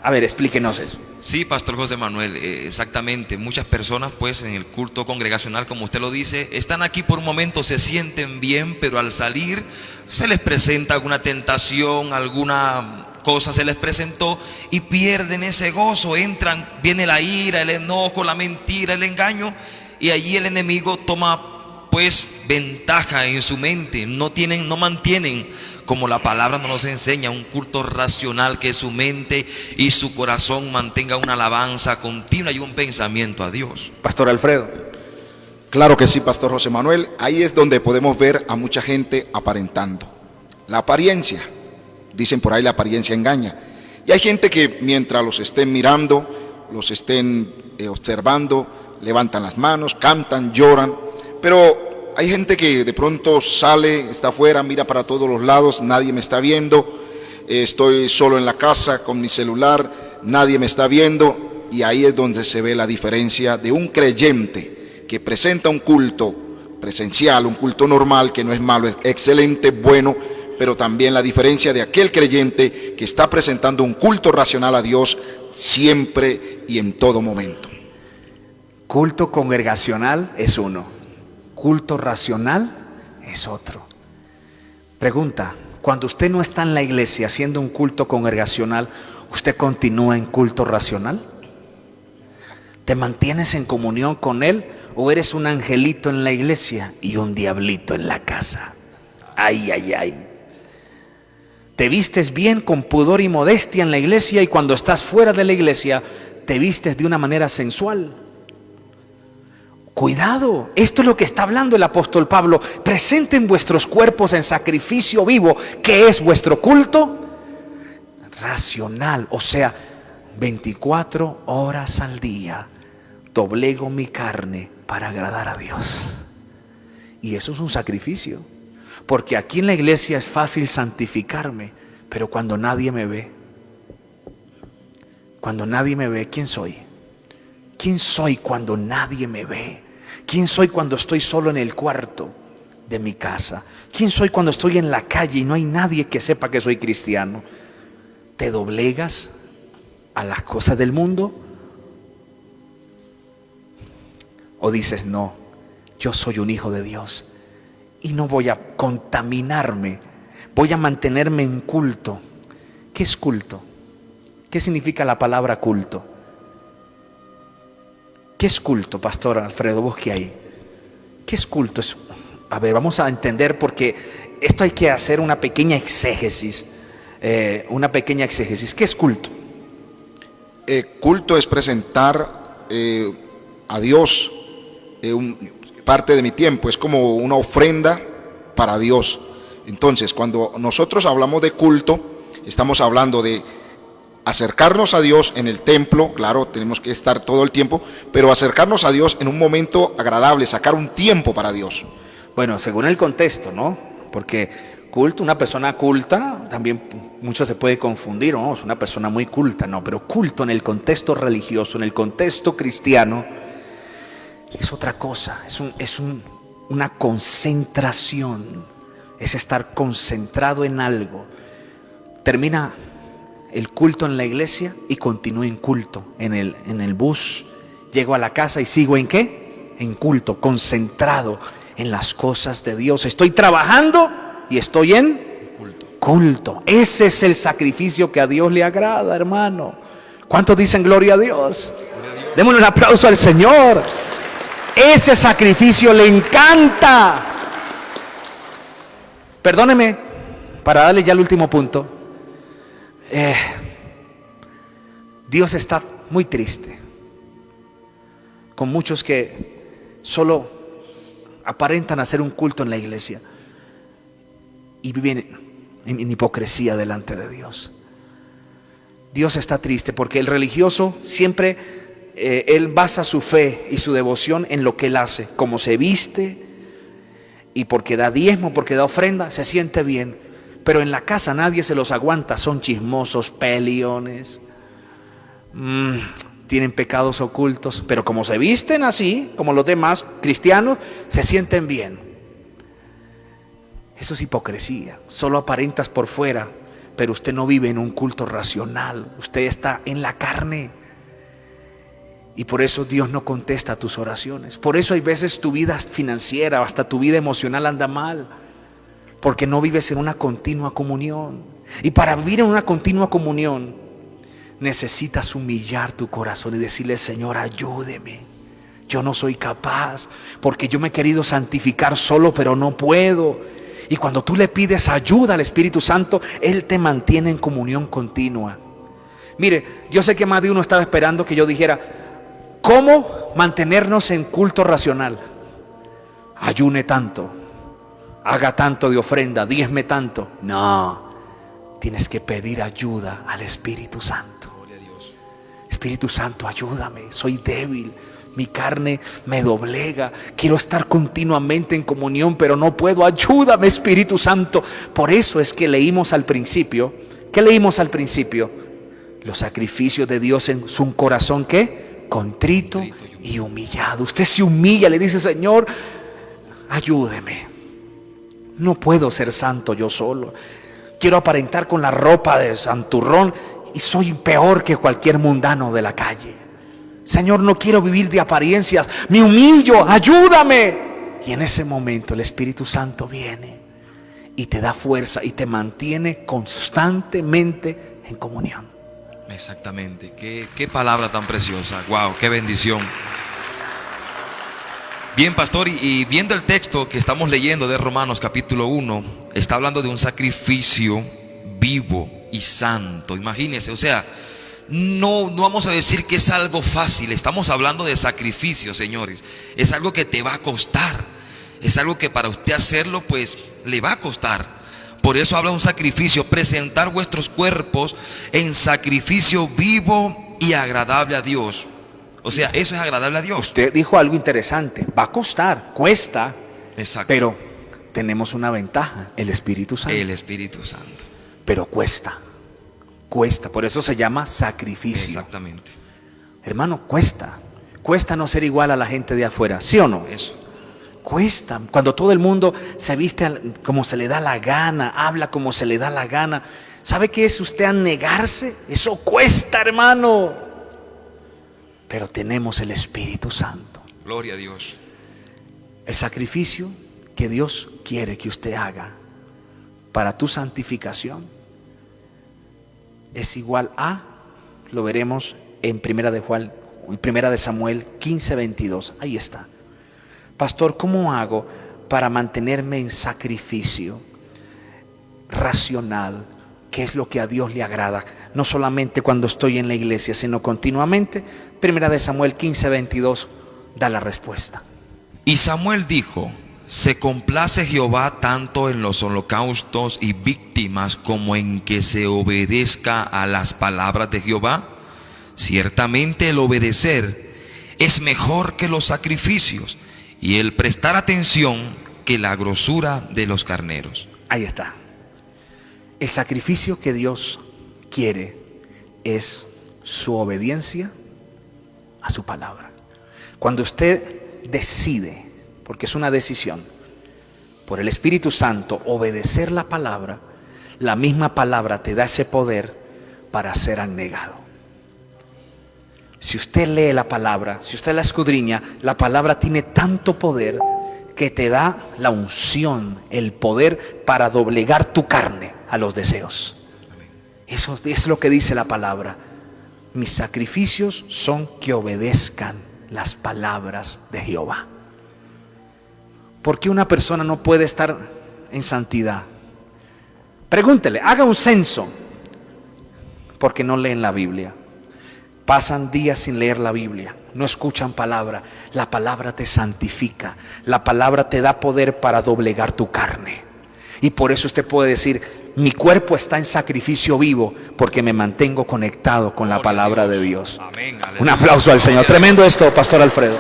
A ver, explíquenos eso. Sí, Pastor José Manuel, exactamente. Muchas personas, pues, en el culto congregacional, como usted lo dice, están aquí por un momento, se sienten bien, pero al salir se les presenta alguna tentación, alguna cosa se les presentó y pierden ese gozo. Entran, viene la ira, el enojo, la mentira, el engaño, y allí el enemigo toma, pues, ventaja en su mente. No mantienen, como la palabra nos enseña, un culto racional, que su mente y su corazón mantenga una alabanza continua y un pensamiento a Dios. Pastor Alfredo. Claro que sí, Pastor José Manuel. Ahí es donde podemos ver a mucha gente aparentando. La apariencia, dicen por ahí, la apariencia engaña. Y hay gente que mientras los estén mirando, los estén observando, levantan las manos, cantan, lloran, pero hay gente que de pronto sale, está afuera, mira para todos los lados, nadie me está viendo, estoy solo en la casa con mi celular, nadie me está viendo, y ahí es donde se ve la diferencia de un creyente que presenta un culto presencial, un culto normal, que no es malo, es excelente, bueno, pero también la diferencia de aquel creyente que está presentando un culto racional a Dios siempre y en todo momento. Culto congregacional es uno. Culto racional es otro. Pregunta, cuando usted no está en la iglesia haciendo un culto congregacional, ¿usted continúa en culto racional? ¿Te mantienes en comunión con Él o eres un angelito en la iglesia y un diablito en la casa? Ay, ay, ay. Te vistes bien con pudor y modestia en la iglesia y cuando estás fuera de la iglesia te vistes de una manera sensual. Cuidado, esto es lo que está hablando el apóstol Pablo. Presenten vuestros cuerpos en sacrificio vivo, que es vuestro culto racional. O sea, 24 horas al día doblego mi carne para agradar a Dios. Y eso es un sacrificio, porque aquí en la iglesia es fácil santificarme, pero cuando nadie me ve, ¿quién soy? ¿Quién soy cuando nadie me ve? ¿Quién soy cuando estoy solo en el cuarto de mi casa? ¿Quién soy cuando estoy en la calle y no hay nadie que sepa que soy cristiano? ¿Te doblegas a las cosas del mundo? ¿O dices, no, yo soy un hijo de Dios y no voy a contaminarme, voy a mantenerme en culto? ¿Qué es culto? ¿Qué significa la palabra culto? ¿Qué es culto, Pastor Alfredo? ¿Vos qué hay? ¿Qué es culto? A ver, vamos a entender, porque esto hay que hacer una pequeña exégesis. ¿Qué es culto? Culto es presentar a Dios parte de mi tiempo, es como una ofrenda para Dios. Entonces, cuando nosotros hablamos de culto, estamos hablando de acercarnos a Dios en el templo. Claro, tenemos que estar todo el tiempo, pero acercarnos a Dios en un momento agradable, sacar un tiempo para Dios. Bueno, según el contexto, ¿no? Porque culto, una persona culta, también mucho se puede confundir, ¿no? Es una persona muy culta, no, pero culto en el contexto religioso, en el contexto cristiano, es otra cosa, es una concentración, es estar concentrado en algo. Termina el culto en la iglesia y continúo en culto en el bus, llego a la casa y sigo ¿en qué? En culto, concentrado en las cosas de Dios. Estoy trabajando y estoy en culto. Ese es el sacrificio que a Dios le agrada, hermano. ¿Cuántos dicen gloria a Dios? Démosle un aplauso al Señor. Ese sacrificio le encanta. Perdóneme, para darle ya el último punto. Dios está muy triste con muchos que solo aparentan hacer un culto en la iglesia y viven en hipocresía delante de Dios. Dios está triste porque el religioso siempre, él basa su fe y su devoción en lo que él hace, cómo se viste, y porque da diezmo, porque da ofrenda, se siente bien. Pero en la casa nadie se los aguanta, son chismosos, peleones, tienen pecados ocultos, pero como se visten así, como los demás cristianos, se sienten bien. Eso es hipocresía, solo aparentas por fuera, pero usted no vive en un culto racional, usted está en la carne. Y por eso Dios no contesta tus oraciones. Por eso hay veces tu vida financiera, hasta tu vida emocional anda mal, porque no vives en una continua comunión. Y para vivir en una continua comunión necesitas humillar tu corazón y decirle: Señor, ayúdeme, yo no soy capaz, porque yo me he querido santificar solo, pero no puedo. Y cuando tú le pides ayuda al Espíritu Santo, Él te mantiene en comunión continua. Mire, yo sé que más de uno estaba esperando que yo dijera: ¿cómo mantenernos en culto racional? Ayune tanto, haga tanto de ofrenda, diezme tanto. No, tienes que pedir ayuda al Espíritu Santo. Espíritu Santo, ayúdame, soy débil, mi carne me doblega, quiero estar continuamente en comunión, pero no puedo. Ayúdame, Espíritu Santo. Por eso es que leímos al principio. ¿Qué leímos al principio? Los sacrificios de Dios en su corazón, ¿qué? Contrito y humillado. Usted se humilla, le dice: Señor, ayúdeme. No puedo ser santo yo solo. Quiero aparentar con la ropa de santurrón y soy peor que cualquier mundano de la calle. Señor, no quiero vivir de apariencias, me humillo, ayúdame. Y en ese momento el Espíritu Santo viene y te da fuerza y te mantiene constantemente en comunión. Exactamente, qué palabra tan preciosa. Wow, qué bendición. Bien, pastor, y viendo el texto que estamos leyendo de Romanos capítulo 1, está hablando de un sacrificio vivo y santo. Imagínense, o sea, no vamos a decir que es algo fácil. Estamos hablando de sacrificio, señores. Es algo que te va a costar. Es algo que para usted hacerlo, pues, le va a costar. Por eso habla de un sacrificio: presentar vuestros cuerpos en sacrificio vivo y agradable a Dios. O sea, eso es agradable a Dios. Usted dijo algo interesante: va a costar, cuesta. Exacto. Pero tenemos una ventaja: el Espíritu Santo. El Espíritu Santo. Pero cuesta, por eso se llama sacrificio. Exactamente. Hermano, cuesta no ser igual a la gente de afuera, ¿sí o no? Eso. Cuesta, cuando todo el mundo se viste como se le da la gana, habla como se le da la gana. ¿Sabe qué es usted anegarse? Eso cuesta, hermano. Pero tenemos el Espíritu Santo. Gloria a Dios. El sacrificio que Dios quiere que usted haga para tu santificación es igual a, lo veremos en Primera de Samuel 15:22. Ahí está. Pastor, ¿cómo hago para mantenerme en sacrificio racional? ¿Qué es lo que a Dios le agrada? No solamente cuando estoy en la iglesia, sino continuamente. Primera de Samuel 15:22 da la respuesta. Y Samuel dijo: se complace Jehová tanto en los holocaustos y víctimas como en que se obedezca a las palabras de Jehová. Ciertamente el obedecer es mejor que los sacrificios, y el prestar atención que la grosura de los carneros. Ahí está. El sacrificio que Dios quiere es su obediencia a su palabra. Cuando usted decide, porque es una decisión, por el Espíritu Santo obedecer la palabra, la misma palabra te da ese poder para ser abnegado. Si usted lee la palabra, si usted la escudriña, la palabra tiene tanto poder que te da la unción, el poder para doblegar tu carne a los deseos. Eso es lo que dice la palabra. Mis sacrificios son que obedezcan las palabras de Jehová. ¿Por qué una persona no puede estar en santidad? Pregúntele, haga un censo. Porque no leen la Biblia. Pasan días sin leer la Biblia. no escuchan palabra. La palabra te santifica, la palabra te da poder para doblegar tu carne. Y por eso usted puede decir, mi cuerpo está en sacrificio vivo, porque me mantengo conectado con la palabra de Dios. Amén. Un aplauso al Señor. Tremendo esto, Pastor Alfredo.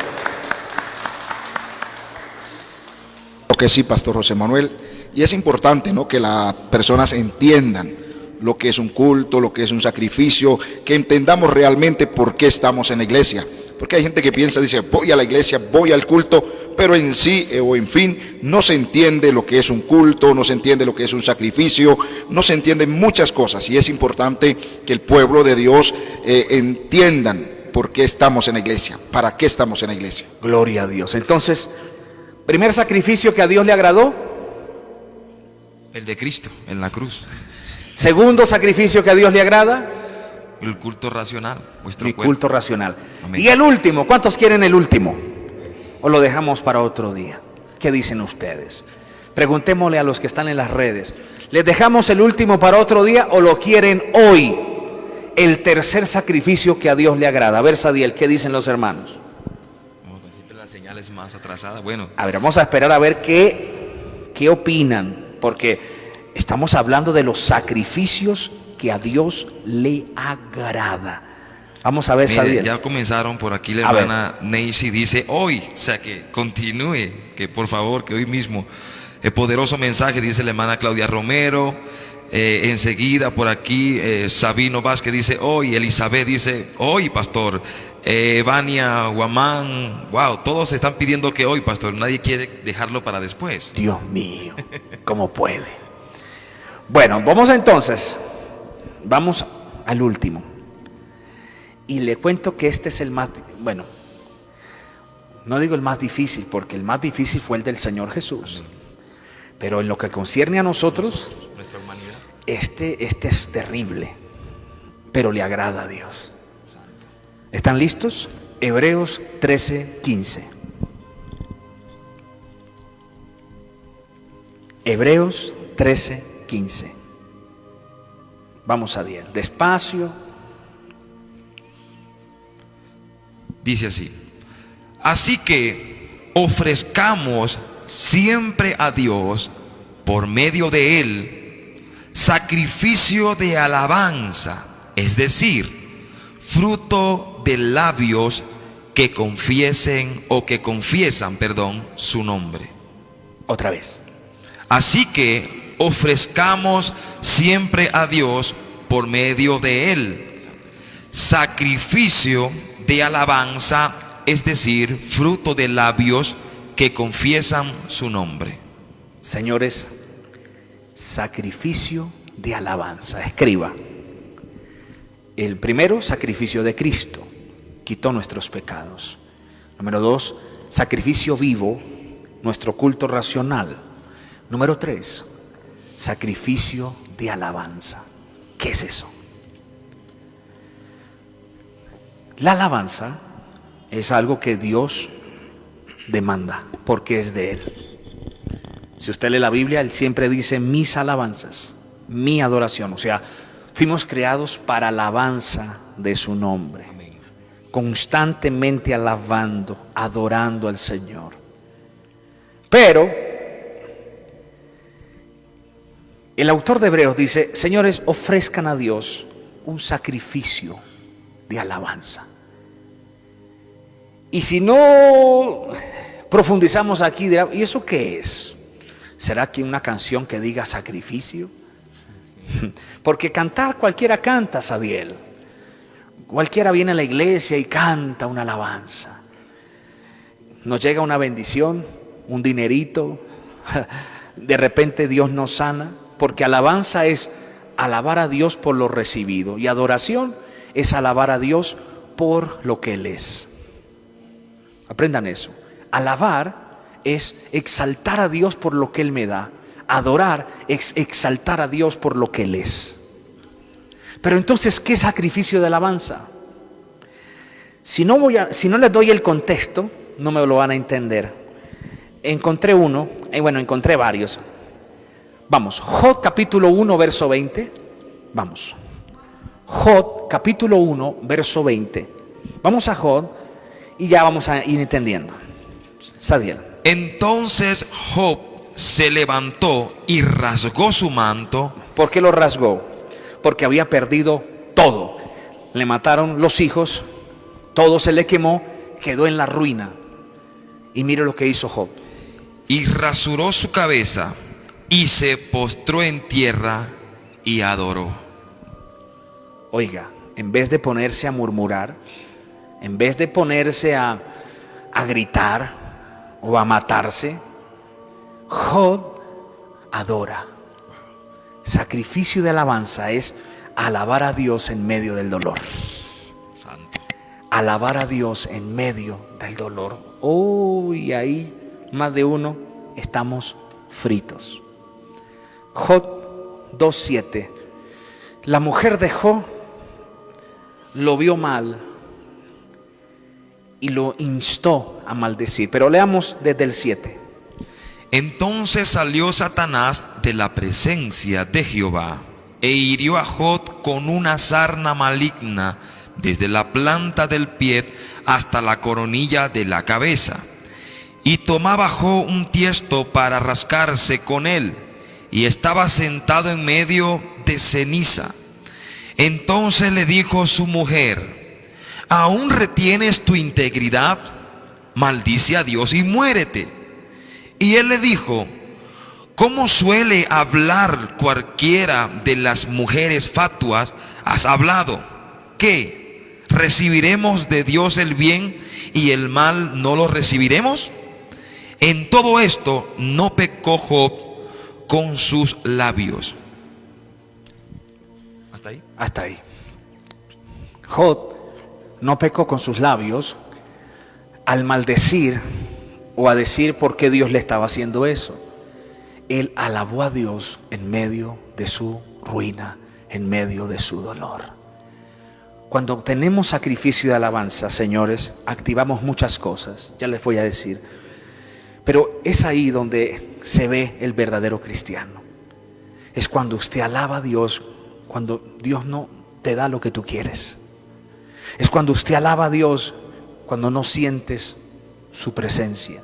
Lo que sí, Pastor José Manuel, y es importante, ¿no?, que las personas entiendan lo que es un culto, lo que es un sacrificio, que entendamos realmente por qué estamos en la iglesia. Porque hay gente que piensa, dice, voy a la iglesia, voy al culto, pero en sí o en fin no se entiende lo que es un culto, no se entiende lo que es un sacrificio, no se entienden muchas cosas, y es importante que el pueblo de Dios entiendan por qué estamos en la iglesia, para qué estamos en la iglesia. Gloria a Dios. Entonces, primer sacrificio que a Dios le agradó. El de Cristo en la cruz. Segundo sacrificio que a Dios le agrada. El culto racional. Mi culto racional. Amén. Y el último, ¿cuántos quieren el último? ¿O lo dejamos para otro día? ¿Qué dicen ustedes? Preguntémosle a los que están en las redes. ¿Les dejamos el último para otro día o lo quieren hoy? El tercer sacrificio que a Dios le agrada. A ver, Sadiel, ¿qué dicen los hermanos? Siempre la señal es más atrasada. Bueno, A ver, vamos a esperar a ver qué opinan, porque estamos hablando de los sacrificios que a Dios le agrada. Vamos a ver, mire, Sadiel. ya comenzaron por aquí. La A ver. hermana Neisy dice hoy, o sea que continúe, que por favor, que hoy mismo. El poderoso mensaje, dice la hermana Claudia Romero. Enseguida por aquí Sabino Vázquez dice hoy. Elizabeth dice hoy, pastor. Vania Guamán, wow, todos están pidiendo que hoy, pastor. Nadie quiere dejarlo para después. Dios mío, ¿cómo puede? Bueno, vamos entonces, vamos al último. Y le cuento que este es el más, bueno, no digo el más difícil, porque el más difícil fue el del Señor Jesús. Pero en lo que concierne a nosotros, Nuestra humanidad. este es terrible, pero le agrada a Dios. ¿Están listos? Hebreos 13:15. Hebreos 13:15. Vamos a ver, despacio. Dice así: así que ofrezcamos siempre a Dios por medio de Él sacrificio de alabanza, es decir, fruto de labios que confiesan su nombre. Otra vez. Así que ofrezcamos siempre a Dios por medio de Él sacrificio de alabanza, es decir, fruto de labios que confiesan su nombre. Señores, sacrificio de alabanza. Escriba. El primero, sacrificio de Cristo. Quitó nuestros pecados. Número 2, sacrificio vivo, nuestro culto racional. Número 3, sacrificio de alabanza. ¿Qué es eso? La alabanza es algo que Dios demanda, porque es de Él. Si usted lee la Biblia, Él siempre dice mis alabanzas, mi adoración. O sea, fuimos creados para alabanza de su nombre. Constantemente alabando, adorando al Señor. Pero el autor de Hebreos dice, señores, ofrezcan a Dios un sacrificio de alabanza. Y si no profundizamos aquí, dirá, ¿y eso qué es? ¿Será que una canción que diga sacrificio? Porque cantar cualquiera canta, Sadiel. Cualquiera viene a la iglesia y canta una alabanza. Nos llega una bendición, un dinerito, de repente Dios nos sana, porque alabanza es alabar a Dios por lo recibido y adoración es alabar a Dios por lo que Él es. Aprendan eso. Alabar es exaltar a Dios por lo que Él me da. Adorar es exaltar a Dios por lo que Él es. Pero entonces, ¿qué sacrificio de alabanza? Si no les doy el contexto, no me lo van a entender. Encontré uno, encontré varios. Vamos, Job capítulo 1, verso 20. Vamos. Job capítulo 1, verso 20. Vamos a Job y ya vamos a ir entendiendo. Sadiel. Entonces Job se levantó y rasgó su manto. ¿Por qué lo rasgó? Porque había perdido todo. Le mataron los hijos, todo se le quemó, quedó en la ruina. Y mire lo que hizo Job. Y rasuró su cabeza y se postró en tierra y adoró. Oiga, en vez de ponerse a murmurar, en vez de ponerse a gritar o a matarse, Job adora. Sacrificio de alabanza es alabar a Dios en medio del dolor. Santo. Alabar a Dios en medio del dolor. Y ahí más de uno estamos fritos. Job 2:7. La mujer de Job lo vio mal y lo instó a maldecir. Pero leamos desde el 7. Entonces salió Satanás de la presencia de Jehová e hirió a Job con una sarna maligna desde la planta del pie hasta la coronilla de la cabeza. Y tomaba Job un tiesto para rascarse con él, y estaba sentado en medio de ceniza. Entonces le dijo su mujer: ¿aún retienes tu integridad? Maldice a Dios y muérete. Y él le dijo: ¿cómo suele hablar cualquiera de las mujeres fatuas? Has hablado. ¿Qué? ¿Recibiremos de Dios el bien y el mal no lo recibiremos? En todo esto no pecó Job con sus labios. ¿Hasta ahí? Hasta ahí. Job no pecó con sus labios al maldecir o a decir por qué Dios le estaba haciendo eso. Él alabó a Dios en medio de su ruina, en medio de su dolor. Cuando tenemos sacrificio de alabanza, señores, activamos muchas cosas, ya les voy a decir. Pero es ahí donde se ve el verdadero cristiano. Es cuando usted alaba a Dios, cuando Dios no te da lo que tú quieres. Es cuando usted alaba a Dios, cuando no sientes su presencia.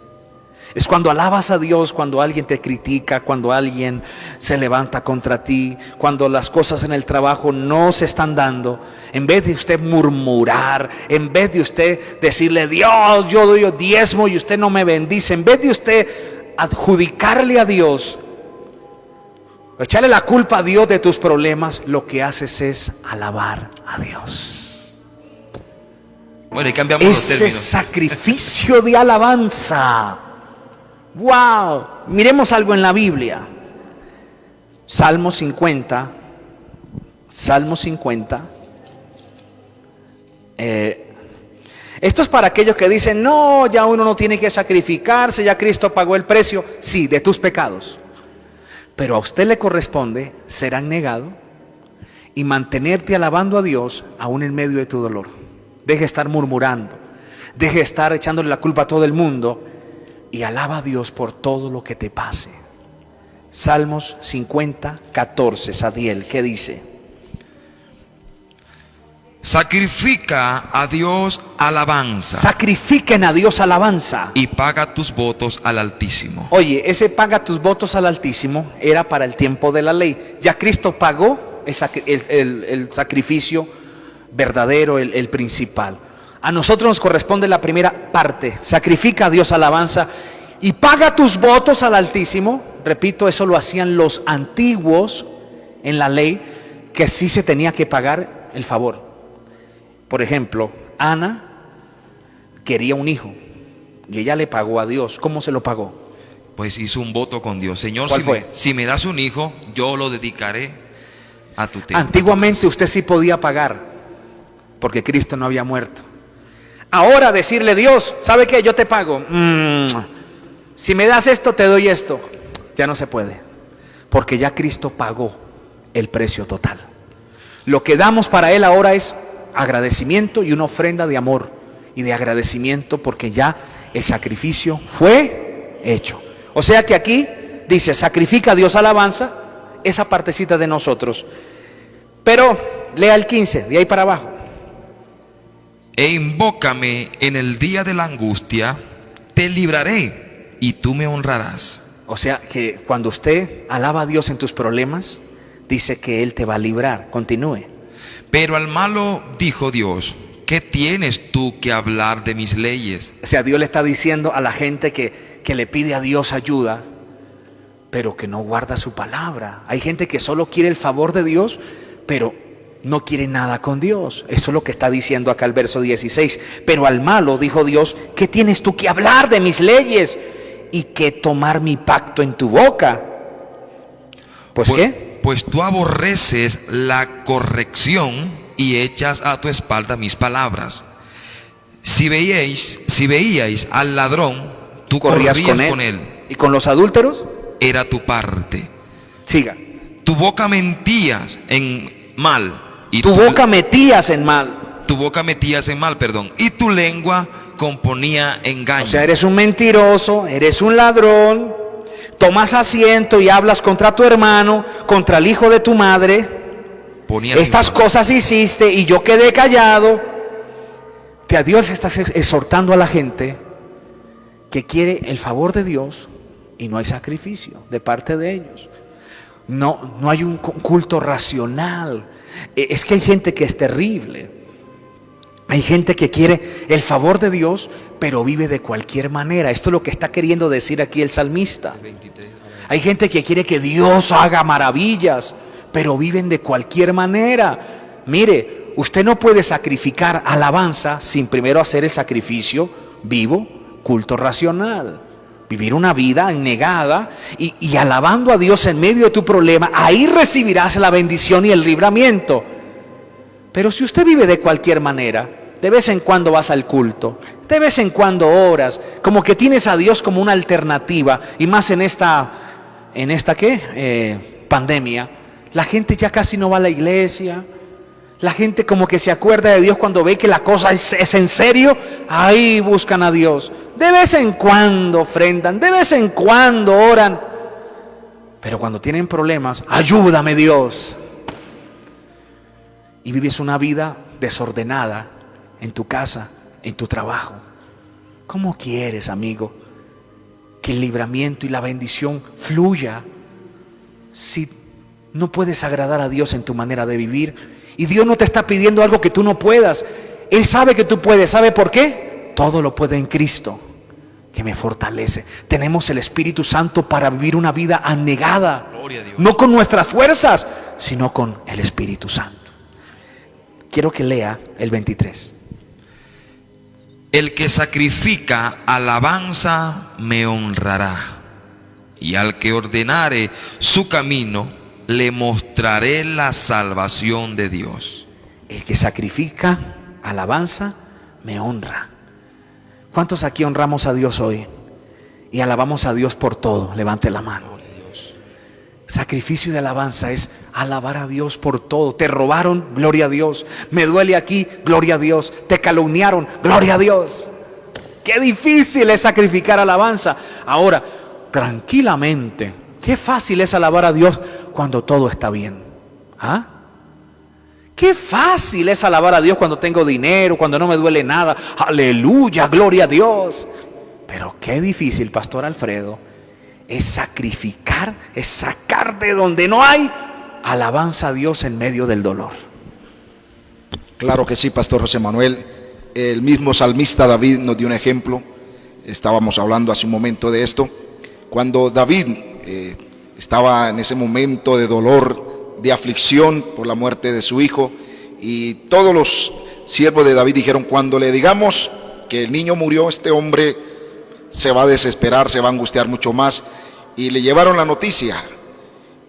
Es cuando alabas a Dios cuando alguien te critica, cuando alguien se levanta contra ti, cuando las cosas en el trabajo no se están dando. En vez de usted murmurar, en vez de usted decirle: Dios, yo doy diezmo y usted no me bendice, en vez de usted adjudicarle a Dios, echarle la culpa a Dios de tus problemas, lo que haces es alabar a Dios. Bueno, y cambiamos los Ese términos. sacrificio de alabanza. ¡Wow! Miremos algo en la Biblia. Salmo 50. Salmo 50. Esto es para aquellos que dicen: no, ya uno no tiene que sacrificarse, ya Cristo pagó el precio. Sí, de tus pecados. Pero a usted le corresponde ser abnegado y mantenerte alabando a Dios aún en medio de tu dolor. Deje de estar murmurando, deje de estar echándole la culpa a todo el mundo y alaba a Dios por todo lo que te pase. Salmos 50, 14, Sadiel, ¿qué dice? Sacrifica a Dios alabanza. Sacrifiquen a Dios alabanza. Y paga tus votos al Altísimo. Oye, ese paga tus votos al Altísimo era para el tiempo de la ley. Ya Cristo pagó el sacrificio verdadero, el principal. A nosotros nos corresponde la primera parte: sacrifica a Dios alabanza y paga tus votos al Altísimo. Repito, eso lo hacían los antiguos en la ley, que sí se tenía que pagar el favor. Por ejemplo, Ana quería un hijo y ella le pagó a Dios. ¿Cómo se lo pagó? Pues hizo un voto con Dios: Señor, ¿Cuál fue? si me das un hijo, yo lo dedicaré a tu templo. Antiguamente usted sí podía pagar, porque Cristo no había muerto. Ahora decirle: Dios, ¿sabe qué? Yo te pago. Si me das esto, te doy esto. Ya no se puede, porque ya Cristo pagó el precio total. Lo que damos para Él ahora es agradecimiento y una ofrenda de amor y de agradecimiento, porque ya el sacrificio fue hecho. O sea que aquí dice: sacrifica a Dios alabanza, esa partecita de nosotros. Pero lea el 15, de ahí para abajo. e invócame en el día de la angustia, te libraré y tú me honrarás. O sea que cuando usted alaba a Dios en tus problemas, dice que Él te va a librar. Continúe. Pero al malo dijo Dios: ¿qué tienes tú que hablar de mis leyes? O sea, Dios le está diciendo a la gente que le pide a Dios ayuda, pero que no guarda su palabra. Hay gente que solo quiere el favor de Dios, pero no quiere nada con Dios. Eso es lo que está diciendo acá el verso 16. Pero al malo dijo Dios: ¿qué tienes tú que hablar de mis leyes y que tomar mi pacto en tu boca? Pues ¿qué? Pues tú aborreces la corrección y echas a tu espalda mis palabras. Si veíais al ladrón, tú corrías con él. ¿Y con los adúlteros? Era tu parte. Siga. Tu boca mentías en mal. Y tu boca metías en mal. Tu boca metías en mal, perdón. Y tu lengua componía engaño. O sea, eres un mentiroso, eres un ladrón, tomas asiento y hablas contra tu hermano, contra el hijo de tu madre. Estas cosas hiciste y yo quedé callado. A Dios estás exhortando a la gente que quiere el favor de Dios y no hay sacrificio de parte de ellos. No hay un culto racional. Es que hay gente que es terrible. Hay gente que quiere el favor de Dios, pero vive de cualquier manera. Esto es lo que está queriendo decir aquí el salmista. Hay gente que quiere que Dios haga maravillas, pero viven de cualquier manera. Mire, usted no puede sacrificar alabanza sin primero hacer el sacrificio vivo, culto racional. Vivir una vida negada y alabando a Dios en medio de tu problema, ahí recibirás la bendición y el libramiento. Pero si usted vive de cualquier manera, de vez en cuando vas al culto, de vez en cuando oras, como que tienes a Dios como una alternativa, y más en esta pandemia, la gente ya casi no va a la iglesia. La gente como que se acuerda de Dios cuando ve que la cosa es en serio, ahí buscan a Dios. De vez en cuando ofrendan, de vez en cuando oran, pero cuando tienen problemas, ayúdame Dios. Y vives una vida desordenada en tu casa, en tu trabajo. ¿Cómo quieres, amigo, que el libramiento y la bendición fluya si no puedes agradar a Dios en tu manera de vivir? Y Dios no te está pidiendo algo que tú no puedas. Él sabe que tú puedes. ¿Sabe por qué? Todo lo puede en Cristo, que me fortalece. Tenemos el Espíritu Santo para vivir una vida anegada. No con nuestras fuerzas, sino con el Espíritu Santo. Quiero que lea el 23. El que sacrifica alabanza me honrará, y al que ordenare su camino le mostraré la salvación de Dios. El que sacrifica alabanza me honra. ¿Cuántos aquí honramos a Dios hoy? Y alabamos a Dios por todo. Levante la mano. Sacrificio de alabanza es alabar a Dios por todo. Te robaron, gloria a Dios. Me duele aquí, gloria a Dios. Te calumniaron, gloria a Dios. Qué difícil es sacrificar alabanza. Ahora, tranquilamente, qué fácil es alabar a Dios cuando todo está bien. ¿Ah? Qué fácil es alabar a Dios cuando tengo dinero, cuando no me duele nada. Aleluya, gloria a Dios. Pero qué difícil, Pastor Alfredo, es sacrificar, es sacar de donde no hay alabanza a Dios en medio del dolor. Claro que sí, Pastor José Manuel. El mismo salmista David nos dio un ejemplo. Estábamos hablando hace un momento de esto. Cuando David estaba en ese momento de dolor, de aflicción por la muerte de su hijo, y todos los siervos de David dijeron: cuando le digamos que el niño murió, este hombre se va a desesperar, se va a angustiar mucho más. Y le llevaron la noticia,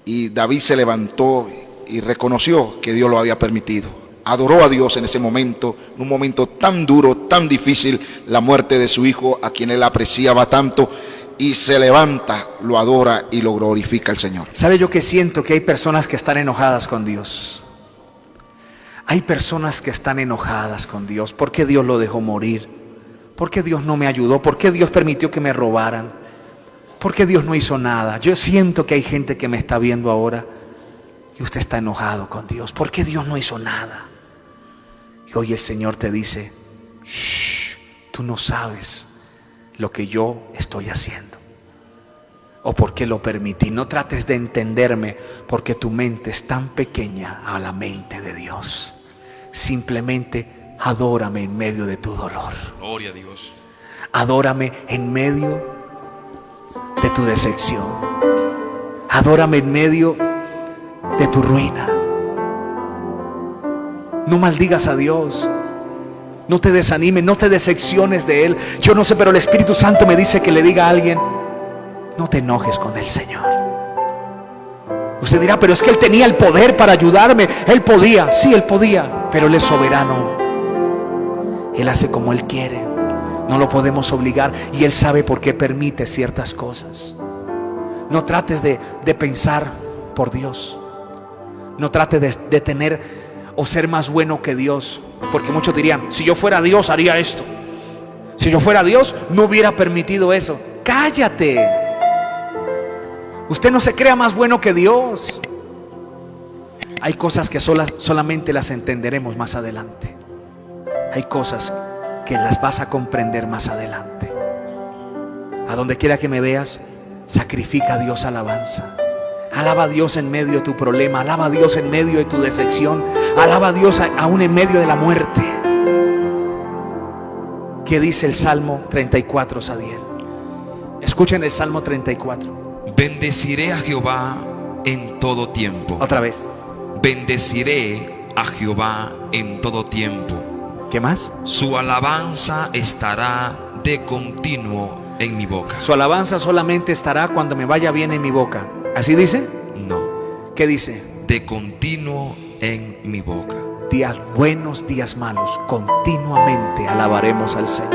y David se levantó y reconoció que Dios lo había permitido. Adoró a Dios en ese momento, en un momento tan duro, tan difícil, la muerte de su hijo, a quien él apreciaba tanto, y se levanta, lo adora y lo glorifica al Señor. ¿Sabe yo que siento que hay personas que están enojadas con Dios? Hay personas que están enojadas con Dios. ¿Por qué Dios lo dejó morir? ¿Por qué Dios no me ayudó? ¿Por qué Dios permitió que me robaran? ¿Por qué Dios no hizo nada? Yo siento que hay gente que me está viendo ahora y usted está enojado con Dios. ¿Por qué Dios no hizo nada? Y hoy el Señor te dice: Shh, tú no sabes lo que yo estoy haciendo o por qué lo permití. No trates de entenderme porque tu mente es tan pequeña a la mente de Dios. Simplemente adórame en medio de tu dolor. Gloria a Dios. Adórame en medio de tu decepción. Adórame en medio de tu ruina. No maldigas a Dios. No te desanimes, no te decepciones de Él. Yo no sé, pero el Espíritu Santo me dice que le diga a alguien: no te enojes con el Señor. Usted dirá, pero es que Él tenía el poder para ayudarme. Él podía, sí, Él podía, pero Él es soberano. Él hace como Él quiere. No lo podemos obligar y Él sabe por qué permite ciertas cosas. No trates de pensar por Dios. No trates de tener o ser más bueno que Dios. Porque muchos dirían, si yo fuera Dios haría esto. Si yo fuera Dios no hubiera permitido eso. Cállate. Usted no se crea más bueno que Dios. Hay cosas que solamente las entenderemos más adelante. Hay cosas que las vas a comprender más adelante. A donde quiera que me veas, sacrifica a Dios alabanza. Alaba a Dios en medio de tu problema. Alaba a Dios en medio de tu decepción. Alaba a Dios aún en medio de la muerte. ¿Qué dice el Salmo 34, Sadiel? Escuchen el Salmo 34. Bendeciré a Jehová en todo tiempo. Otra vez. Bendeciré a Jehová en todo tiempo. ¿Qué más? Su alabanza estará de continuo en mi boca. Su alabanza solamente estará cuando me vaya bien en mi boca. ¿Así dice? No. ¿Qué dice? De continuo en mi boca. Días buenos, días malos, continuamente alabaremos al Señor.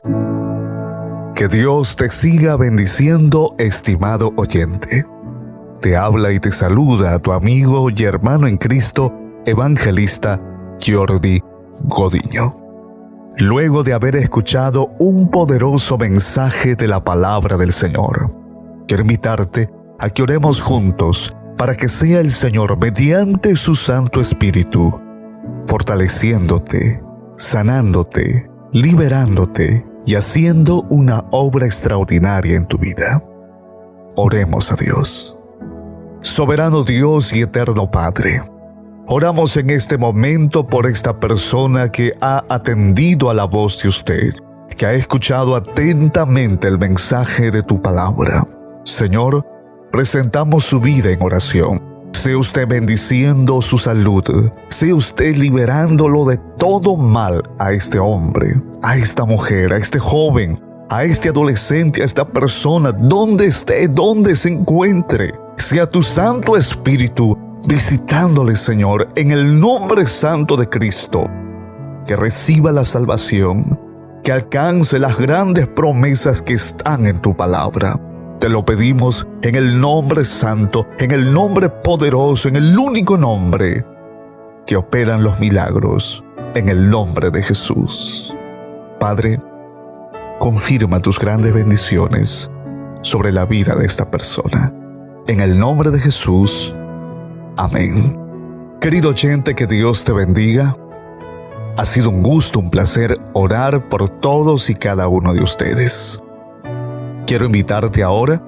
Que Dios te siga bendiciendo, estimado oyente. Te habla y te saluda tu amigo y hermano en Cristo, evangelista Jordi Godiño. Luego de haber escuchado un poderoso mensaje de la palabra del Señor, quiero invitarte a que oremos juntos para que sea el Señor, mediante su Santo Espíritu, fortaleciéndote, sanándote, liberándote y haciendo una obra extraordinaria en tu vida. Oremos a Dios. Soberano Dios y eterno Padre, oramos en este momento por esta persona que ha atendido a la voz de usted, que ha escuchado atentamente el mensaje de tu palabra. Señor, presentamos su vida en oración. Sea usted bendiciendo su salud. Sea usted liberándolo de todo mal a este hombre, a esta mujer, a este joven, a este adolescente, a esta persona, donde esté, donde se encuentre. Sea tu Santo Espíritu visitándole, Señor, en el nombre santo de Cristo. Que reciba la salvación, que alcance las grandes promesas que están en tu palabra. Te lo pedimos en el nombre santo, en el nombre poderoso, en el único nombre que operan los milagros, en el nombre de Jesús. Padre, confirma tus grandes bendiciones sobre la vida de esta persona. En el nombre de Jesús. Amén. Querido oyente, que Dios te bendiga. Ha sido un gusto, un placer orar por todos y cada uno de ustedes. Quiero invitarte ahora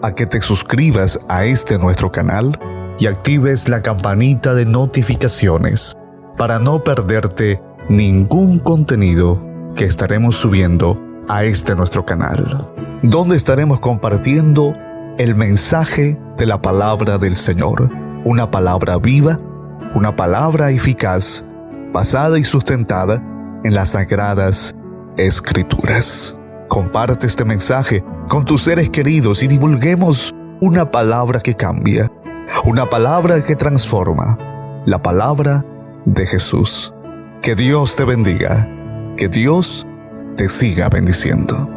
a que te suscribas a este nuestro canal y actives la campanita de notificaciones para no perderte ningún contenido que estaremos subiendo a este nuestro canal, donde estaremos compartiendo el mensaje de la palabra del Señor, una palabra viva, una palabra eficaz, basada y sustentada en las sagradas Escrituras. Comparte este mensaje con tus seres queridos y divulguemos una palabra que cambia, una palabra que transforma, la palabra de Jesús. Que Dios te bendiga, que Dios te siga bendiciendo.